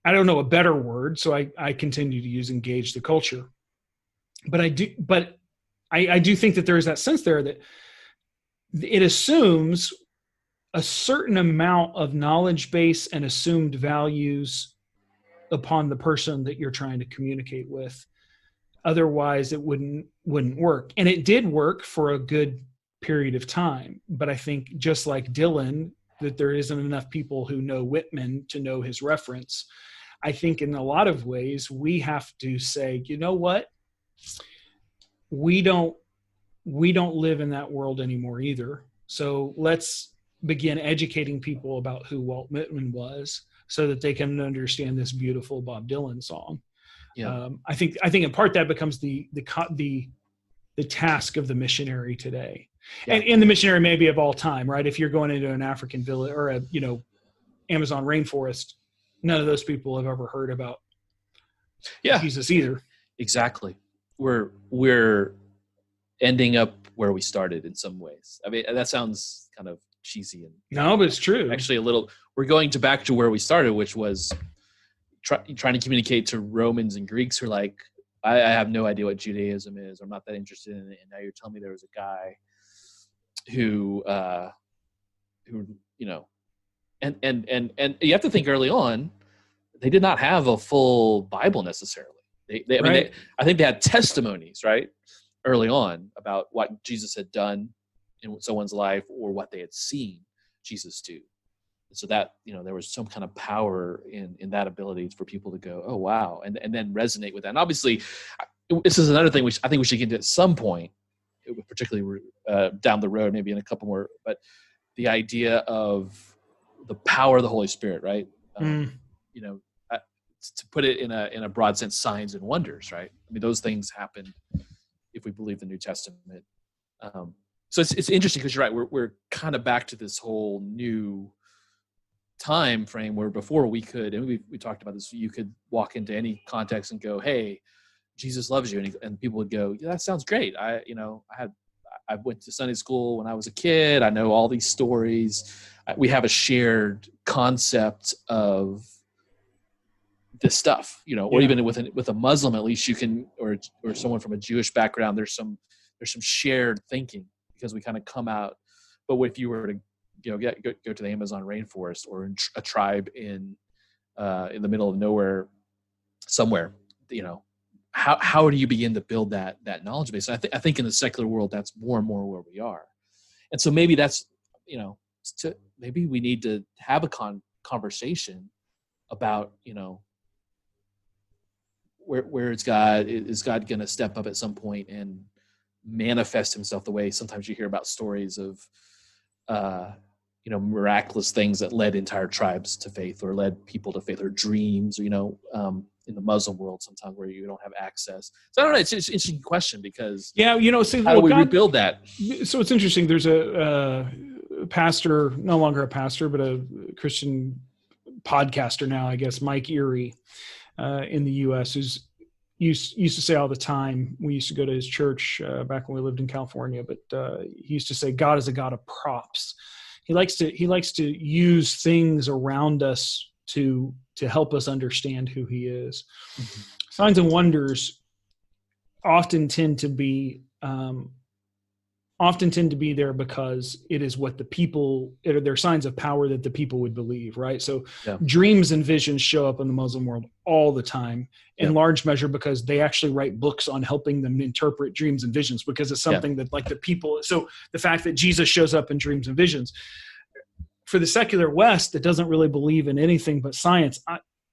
don't know a better word, so I continue to use engage the culture. But I do think that there is that sense there that it assumes a certain amount of knowledge base and assumed values upon the person that you're trying to communicate with. Otherwise, it wouldn't work. And it did work for a good period of time. But I think just like Dylan, that there isn't enough people who know Whitman to know his reference. I think in a lot of ways, we have to say, you know what? We don't live in that world anymore either. So let's begin educating people about who Walt Whitman was so that they can understand this beautiful Bob Dylan song. Yeah. I think in part that becomes the task of the missionary today, and the missionary maybe of all time, right? If you're going into an African village or a Amazon rainforest, none of those people have ever heard about Jesus either. Exactly. We're ending up where we started in some ways. I mean, that sounds kind of cheesy and no, but it's true. Actually, we're going back to where we started, which was trying to communicate to Romans and Greeks who are like, I have no idea what Judaism is. I'm not that interested in it. And now you're telling me there was a guy who and you have to think early on, they did not have a full Bible necessarily. I think they had testimonies, right, early on about what Jesus had done in someone's life or what they had seen Jesus do. And so that, there was some kind of power in that ability for people to go, oh, wow, and then resonate with that. And obviously, this is another thing which I think we should get into at some point, particularly down the road, maybe in a couple more, but the idea of the power of the Holy Spirit, right? To put it in a broad sense, signs and wonders, right? I mean, those things happen if we believe the New Testament. So it's interesting because you're right. We're kind of back to this whole new time frame where before we could, and we talked about this, you could walk into any context and go, "Hey, Jesus loves you," and people would go, "Yeah, that sounds great. I went to Sunday school when I was a kid. I know all these stories. We have a shared concept of this stuff, or even with a Muslim, at least you can, or someone from a Jewish background, there's some shared thinking because we kind of come out. But if you were to, go to the Amazon rainforest or in a tribe in the middle of nowhere somewhere, how do you begin to build that knowledge base? And I think in the secular world, that's more and more where we are. And so maybe that's, maybe we need to have a conversation about, where is God going to step up at some point and manifest himself the way sometimes you hear about stories of, miraculous things that led entire tribes to faith or led people to faith, or dreams, or, in the Muslim world sometimes where you don't have access. So I don't know. It's an interesting question because how do we rebuild that? So it's interesting. There's a pastor, no longer a pastor, but a Christian podcaster now, I guess, Mike Erie, in the U.S., who's used to say all the time, we used to go to his church back when we lived in California, but he used to say, God is a God of props. He likes to use things around us to help us understand who he is. Mm-hmm. Signs and wonders often tend to be there because it is what they're signs of power that the people would believe, right? So dreams and visions show up in the Muslim world all the time, in large measure because they actually write books on helping them interpret dreams and visions, because it's something that like the people, so the fact that Jesus shows up in dreams and visions, for the secular West that doesn't really believe in anything but science,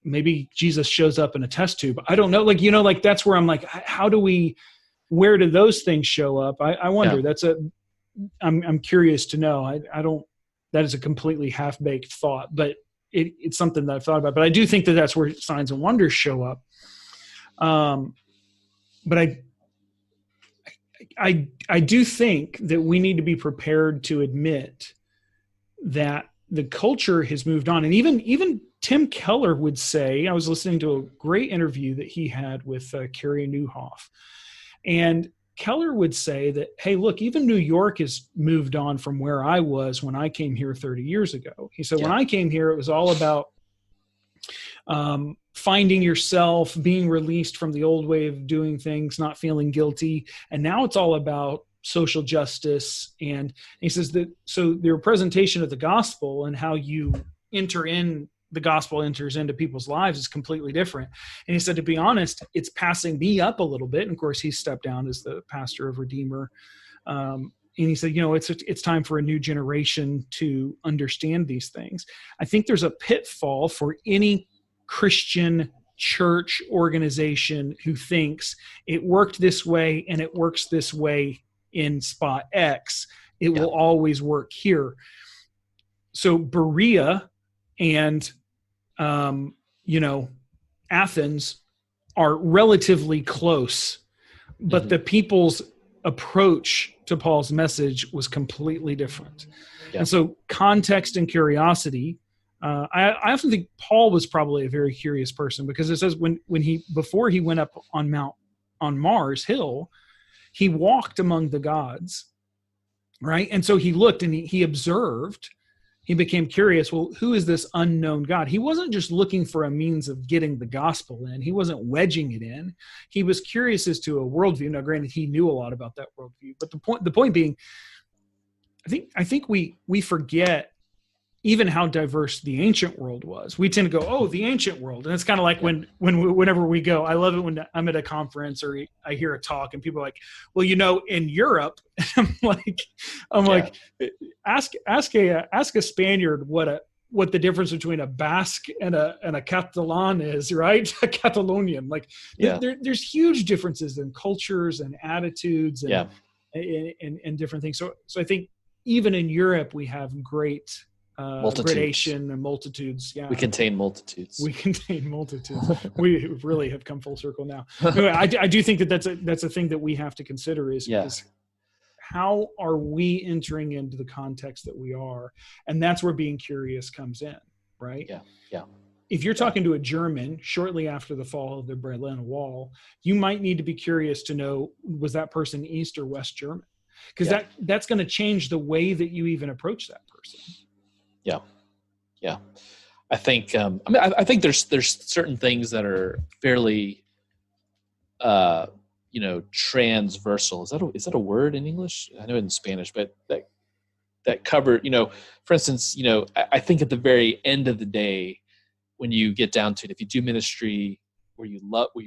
maybe Jesus shows up in a test tube. I don't know, that's where I'm like, where do those things show up? I wonder. I'm curious to know. I don't. That is a completely half-baked thought, but it's something that I've thought about. But I do think that that's where signs and wonders show up. But I do think that we need to be prepared to admit that the culture has moved on, and even Tim Keller would say. I was listening to a great interview that he had with Carrie Nieuwhof. And Keller would say that, hey, look, even New York has moved on from where I was when I came here 30 years ago. He said, when I came here, it was all about finding yourself, being released from the old way of doing things, not feeling guilty. And now it's all about social justice. And he says that, so their presentation of the gospel and how you the gospel enters into people's lives is completely different. And he said, to be honest, it's passing me up a little bit. And of course, he stepped down as the pastor of Redeemer. And he said, it's time for a new generation to understand these things. I think there's a pitfall for any Christian church organization who thinks it worked this way and it works this way in spot X. It will always work here. So Berea and Athens are relatively close, but the people's approach to Paul's message was completely different. And so context and curiosity, I often think Paul was probably a very curious person, because it says before he went up on Mars Hill, he walked among the gods right? And so he looked and he observed. He became curious. Well, who is this unknown God? He wasn't just looking for a means of getting the gospel in. He wasn't wedging it in. He was curious as to a worldview. Now, granted, he knew a lot about that worldview, but the point being, I think we forget even how diverse the ancient world was. We tend to go, oh, the ancient world. And it's kind of like whenever we go, I love it when I'm at a conference or I hear a talk and people are like, well, in Europe, I'm like, ask a Spaniard what the difference between a Basque and a Catalan is, right? A Catalonian. Like there's huge differences in cultures and attitudes and different things. So I think even in Europe, we have great gradation and multitudes. Yeah, we contain multitudes. We really have come full circle now. Anyway, I do think that's a thing that we have to consider is how are we entering into the context that we are, and that's where being curious comes in, right? Yeah. If you're talking to a German shortly after the fall of the Berlin Wall, you might need to be curious to know, was that person East or West German? Because that's going to change the way that you even approach that person. Yeah. I think I think there's certain things that are fairly transversal. Is that a word in English? I know in Spanish, but that cover, for instance, I think at the very end of the day, when you get down to it, if you do ministry where you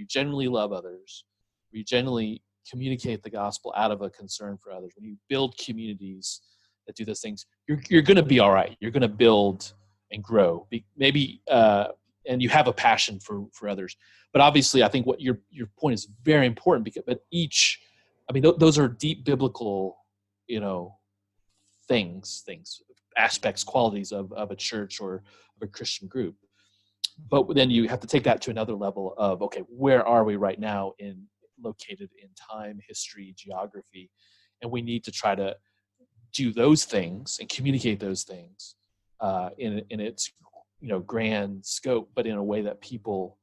genuinely love others, where you genuinely communicate the gospel out of a concern for others, when you build communities that do those things, you're going to be all right. You're going to build and grow, maybe, and you have a passion for others. But obviously, I think what your point is very important but those are deep biblical, things, aspects, qualities of a church or of a Christian group. But then you have to take that to another level of, okay, where are we right now located in time, history, geography, and we need to try to do those things and communicate those things in its grand scope, but in a way that people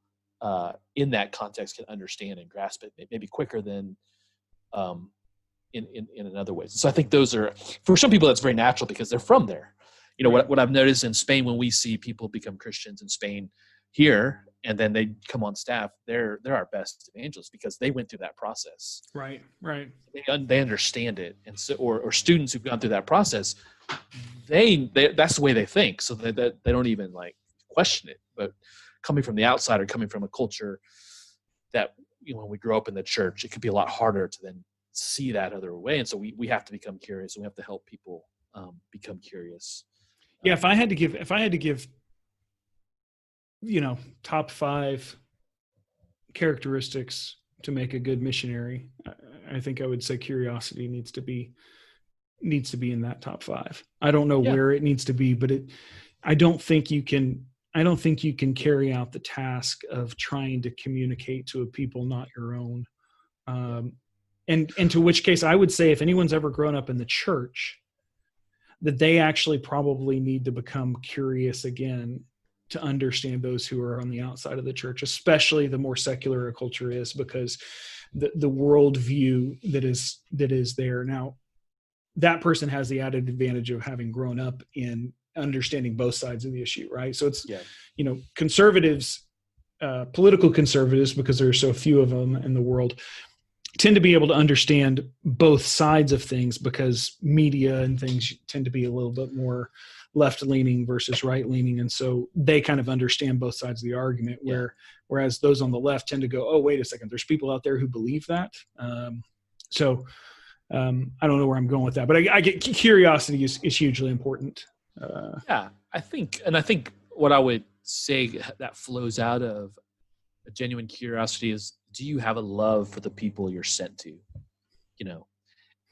in that context can understand and grasp it maybe quicker than in other ways. So I think those are, for some people, that's very natural because they're from there. What I've noticed in Spain, when we see people become Christians in Spain here, and then they come on staff, they're our best evangelists because they went through that process. Right. They understand it, and so or students who've gone through that process, they that's the way they think, so that they don't even question it. But coming from the outside or coming from a culture that when we grow up in the church, it could be a lot harder to then see that other way, and so we have to become curious, and we have to help people become curious. Yeah, if I had to give top 5 characteristics to make a good missionary, I think I would say curiosity needs to be in that top 5. I don't know where it needs to be, but I don't think you can carry out the task of trying to communicate to a people not your own. And to which case I would say, if anyone's ever grown up in the church, that they actually probably need to become curious again to understand those who are on the outside of the church, especially the more secular a culture is, because the worldview that is there. Now, that person has the added advantage of having grown up in understanding both sides of the issue, right? So it's, conservatives, political conservatives, because there are so few of them in the world, tend to be able to understand both sides of things because media and things tend to be a little bit more left-leaning versus right-leaning. And so they kind of understand both sides of the argument, whereas those on the left tend to go, oh, wait a second, there's people out there who believe that. I don't know where I'm going with that, but I get curiosity is hugely important. I think what I would say that flows out of a genuine curiosity is, do you have a love for the people you're sent to?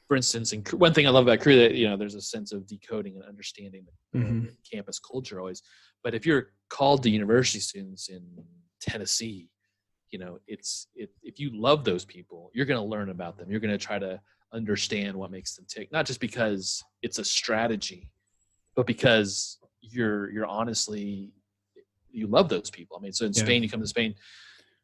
For instance, one thing I love about Crew, that there's a sense of decoding and understanding the campus culture always. But if you're called to university students in Tennessee, if you love those people, you're going to learn about them. You're going to try to understand what makes them tick, not just because it's a strategy, but because you're honestly, you love those people. I mean, so in Spain, you come to Spain,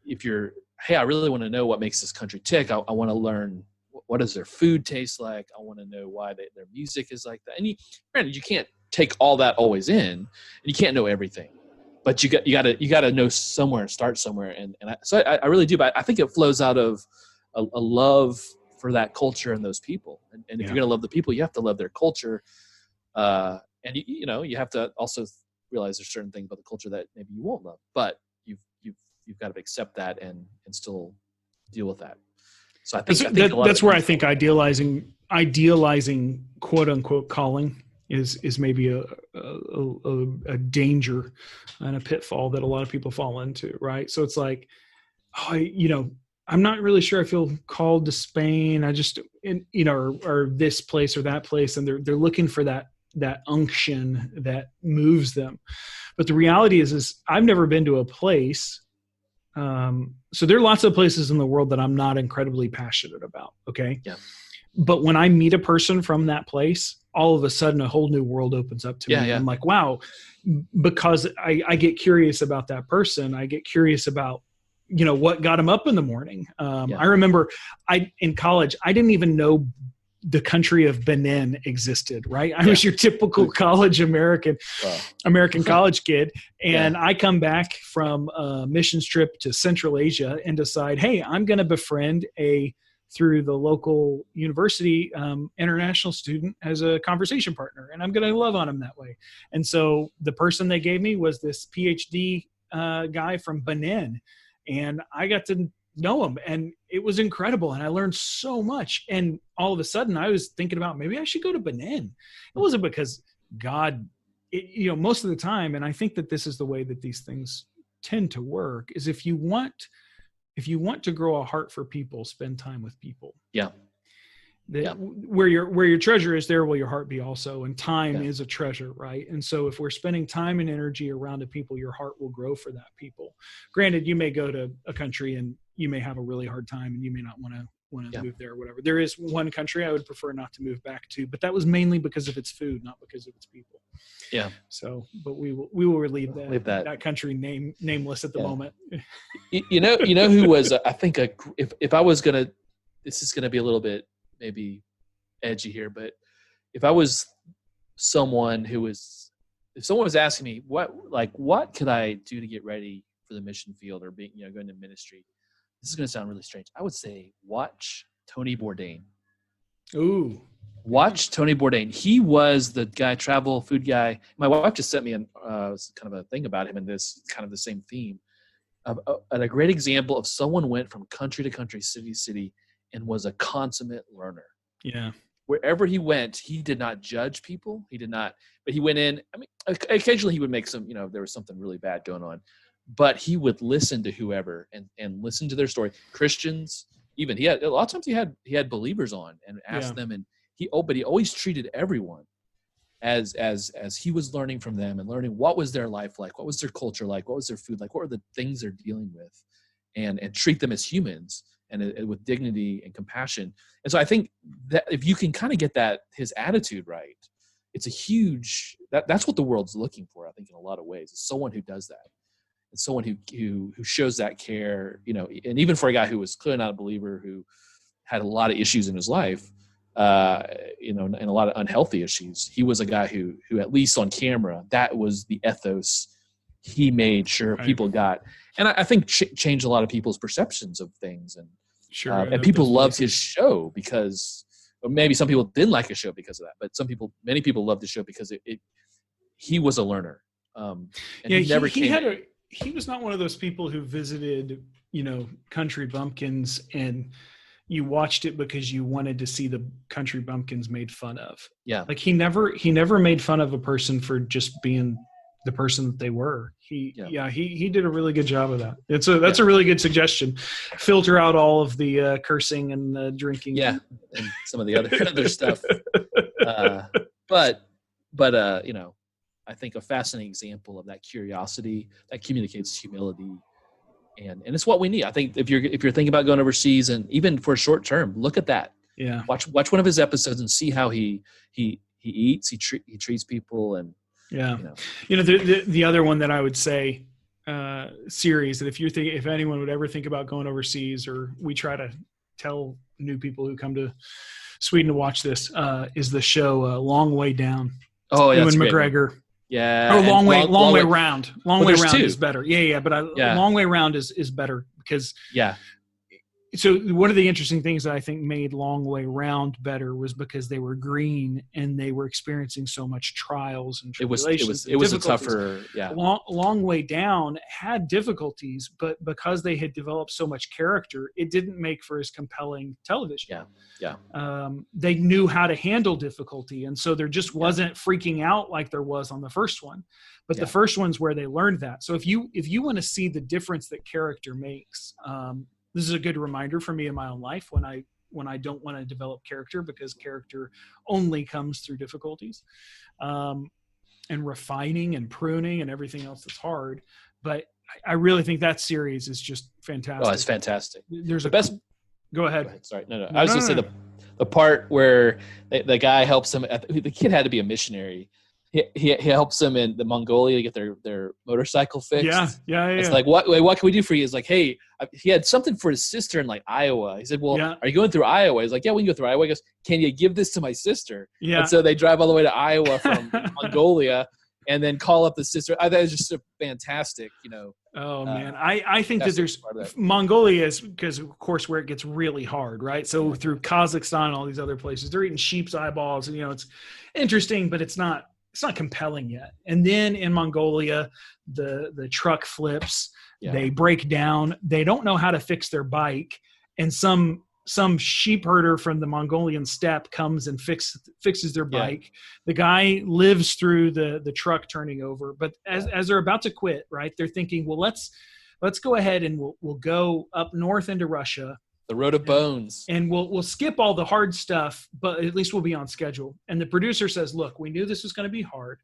if you're, hey, I really want to know what makes this country tick. I want to learn what does their food taste like? I want to know why their music is like that. And granted, you can't take all that always in, and you can't know everything, but you got to know somewhere and start somewhere. And I really do. But I think it flows out of a love for that culture and those people. And if you're going to love the people, you have to love their culture. And you have to also realize there's certain things about the culture that maybe you won't love, but you've got to accept that and still deal with that. So I think that's where I think idealizing quote unquote calling is maybe a danger and a pitfall that a lot of people fall into, right? So it's like, I'm not really sure I feel called to Spain. I just, or this place or that place, and they're looking for that unction that moves them. But the reality is I've never been to a place. So there are lots of places in the world that I'm not incredibly passionate about. Okay. Yeah. But when I meet a person from that place, all of a sudden a whole new world opens up to me. Yeah. I'm like, wow, because I get curious about that person. I get curious about, what got him up in the morning. I remember in college, I didn't even know the country of Benin existed, right? I was your typical college American college kid. And I come back from a missions trip to Central Asia and decide, hey, I'm going to befriend through the local university, international student as a conversation partner. And I'm going to love on him that way. And so the person they gave me was this PhD guy from Benin. And I got to know him, and it was incredible. And I learned so much. And all of a sudden I was thinking about maybe I should go to Benin. It wasn't because God, most of the time, and I think that this is the way that these things tend to work, is if you want to grow a heart for people, spend time with people. Yeah. Where your treasure is, there will your heart be also. And time is a treasure, right? And so if we're spending time and energy around the people, your heart will grow for that people. Granted, you may go to a country and you may have a really hard time and you may not want to move there or whatever. There is one country I would prefer not to move back to, but that was mainly because of its food, not because of its people. Yeah. So, but we will leave that country nameless at the moment. You know who was, I think if I was going to, this is going to be a little bit maybe edgy here, but if I was someone if someone was asking me what could I do to get ready for the mission field or being, going to ministry, this is going to sound really strange. I would say watch Tony Bourdain. Ooh. Watch Tony Bourdain. He was the travel food guy. My wife just sent me kind of a thing about him, and this kind of the same theme. A great example of someone went from country to country, city to city, and was a consummate learner. Yeah. Wherever he went, he did not judge people. He did not, but he went in. I mean, occasionally he would make some, there was something really bad going on, but he would listen to whoever and listen to their story. Christians, even he had a lot of times he had believers on and asked them, and but he always treated everyone as he was learning from them and learning what was their life like, what was their culture like, what was their food like, what were the things they're dealing with, and treat them as humans. And with dignity and compassion. And so I think that if you can kind of get his attitude right, it's a huge, that's what the world's looking for, I think, in a lot of ways. It's someone who does that. It's someone who shows that care, and even for a guy who was clearly not a believer, who had a lot of issues in his life, and a lot of unhealthy issues, he was a guy who at least on camera, that was the ethos he made sure people got. And I think changed a lot of people's perceptions of things. And and people loved his show because, or maybe some people didn't like his show because of that, but many people loved the show because he was a learner. He was not one of those people who visited, country bumpkins and you watched it because you wanted to see the country bumpkins made fun of. Yeah. Like he never made fun of a person for just being the person that they were. He did a really good job of that. That's a really good suggestion. Filter out all of the cursing and the drinking. Yeah. And some of the other stuff. But I think a fascinating example of that curiosity that communicates humility. And it's what we need. I think if you're thinking about going overseas and even for a short term, look at that. Yeah. Watch one of his episodes and see how he eats, he treats people. And the other one that I would say series that if anyone would ever think about going overseas, or we try to tell new people who come to Sweden to watch this is the show Long Way Down. Oh, yeah, Ewan McGregor. Yeah. Or Long Way Round. Long Way Round is better. Yeah, but Long Way Round is better because so one of the interesting things that I think made Long Way Round better was because they were green and they were experiencing so much trials and tribulations. It was a tougher, Long Way Down had difficulties, but because they had developed so much character, it didn't make for as compelling television. They knew how to handle difficulty, and so there just wasn't freaking out like there was on the first one. But the first one's where they learned that. So if you want to see the difference that character makes, this is a good reminder for me in my own life when I don't want to develop character, because character only comes through difficulties, and refining and pruning and everything else that's hard. But I really think that series is just fantastic. Oh, it's fantastic. There's the best. Go ahead. Sorry, no. I was going to say the part where the guy helps him. The kid had to be a missionary. He helps them in the Mongolia to get their motorcycle fixed. Yeah. It's like, what can we do for you? It's like, hey, he had something for his sister in like Iowa. He said, well, are you going through Iowa? He's like, yeah, we can go through Iowa. He goes, can you give this to my sister? Yeah. And so they drive all the way to Iowa from Mongolia and then call up the sister. I thought it was just fantastic, Oh man, I think that there's Mongolia is because of course where it gets really hard, right? So through Kazakhstan and all these other places, they're eating sheep's eyeballs, and it's interesting, but it's not compelling yet. And then in Mongolia, the truck flips, they break down, they don't know how to fix their bike, and some sheep herder from the Mongolian steppe comes and fixes their bike. The guy lives through the truck turning over, but as they're about to quit, right, they're thinking, well, let's go ahead and we'll go up north into Russia. The Road of Bones. And we'll skip all the hard stuff, but at least we'll be on schedule. And the producer says, look, we knew this was going to be hard.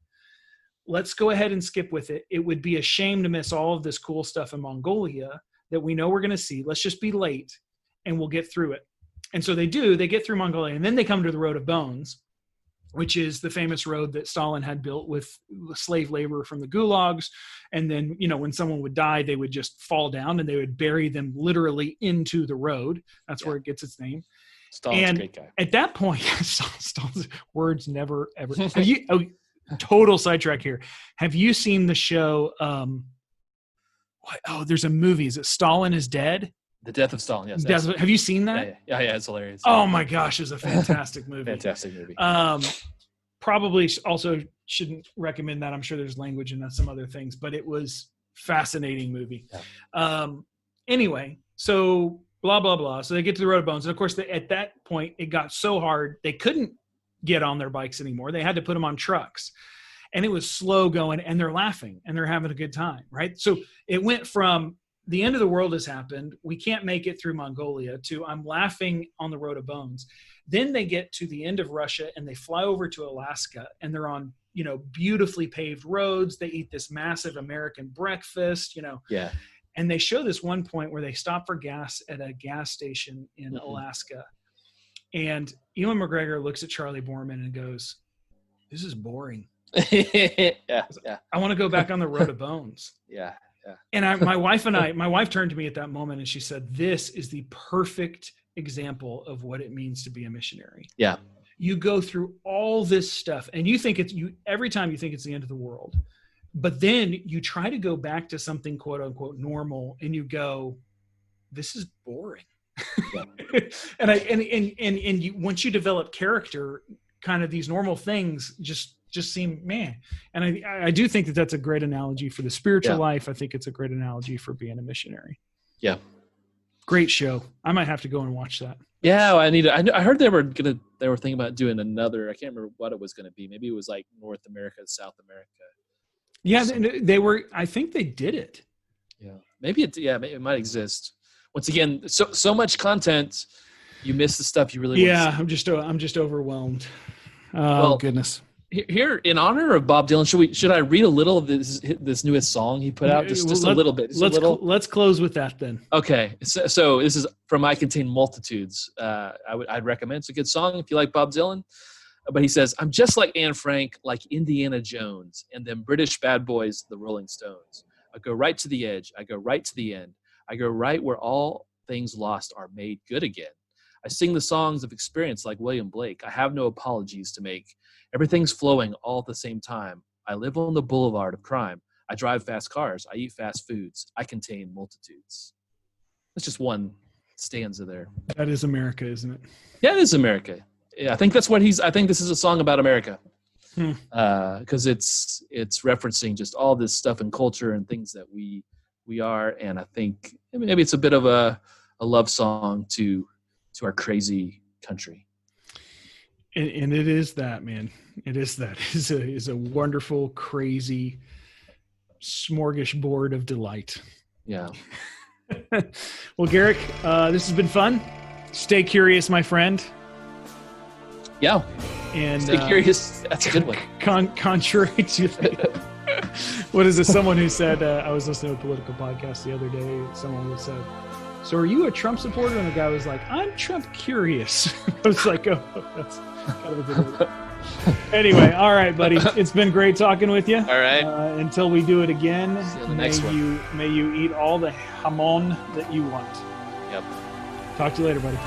Let's go ahead and skip with it. It would be a shame to miss all of this cool stuff in Mongolia that we know we're going to see. Let's just be late and we'll get through it. And so they get through Mongolia, and then they come to the Road of Bones, which is the famous road that Stalin had built with slave labor from the gulags. And then, when someone would die, they would just fall down and they would bury them literally into the road. That's where it gets its name. Stalin's a great guy. At that point, Stalin's words never, ever. Total sidetrack here. Have you seen the show? There's a movie. Is it Stalin is Dead? The Death of Stalin, yes. Have you seen that? Yeah, it's hilarious. Oh my gosh, it's a fantastic movie. Fantastic movie. Probably also shouldn't recommend that. I'm sure there's language and some other things, but it was fascinating movie. Yeah. Anyway, so blah, blah, blah. So they get to the Road of Bones. And of course, at that point, it got so hard, they couldn't get on their bikes anymore. They had to put them on trucks. And it was slow going, and they're laughing, and they're having a good time, right? So it went from the end of the world has happened, we can't make it through Mongolia, to I'm laughing on the Road of Bones. Then they get to the end of Russia, and they fly over to Alaska, and they're on, beautifully paved roads. They eat this massive American breakfast, Yeah. And they show this one point where they stop for gas at a gas station in Alaska. And Ewan McGregor looks at Charlie Borman and goes, this is boring. Yeah. I want to go back on the Road of Bones. Yeah. And my wife turned to me at that moment and she said, this is the perfect example of what it means to be a missionary. Yeah. You go through all this stuff and you think every time you think it's the end of the world, but then you try to go back to something quote unquote normal and you go, this is boring. Yeah. and you, once you develop character, kind of these normal things just seem and I do think that that's a great analogy for the spiritual life. I think it's a great analogy for being a missionary. Yeah, great show. I might have to go and watch that. Yeah, I heard they were thinking about doing another. I can't remember what it was going to be. Maybe it was like North America, South America. Yeah, they were. I think they did it. Yeah, maybe it might exist. Once again, so much content, you miss the stuff you really. Yeah, want to see. I'm just overwhelmed. Oh goodness. Here, in honor of Bob Dylan, should I read a little of this newest song he put out? Just a little bit. Let's close with that then. Okay, so this is from I Contain Multitudes. I'd recommend. It's a good song if you like Bob Dylan. But he says, I'm just like Anne Frank, like Indiana Jones, and them British bad boys, the Rolling Stones. I go right to the edge. I go right to the end. I go right where all things lost are made good again. I sing the songs of experience like William Blake. I have no apologies to make. Everything's flowing all at the same time. I live on the boulevard of crime. I drive fast cars. I eat fast foods. I contain multitudes. That's just one stanza there. That is America, isn't it? Yeah, it is America. Yeah, I think that's what I think this is a song about America. Because it's referencing just all this stuff and culture and things that we are. And I think maybe it's a bit of a love song to our crazy country. And it is that, man. It is that. It's a wonderful, crazy smorgasbord of delight. Yeah. Well, Garrick, this has been fun. Stay curious, my friend. Yeah. And stay curious. That's a good one. Contrary to what is it? Someone who said, I was listening to a political podcast the other day. Someone said, so are you a Trump supporter? And the guy was like, I'm Trump curious. I was like, oh, that's kind of a good one. Anyway, all right, buddy. It's been great talking with you. All right. Until we do it again, may you eat all the jamon that you want. Yep. Talk to you later, buddy.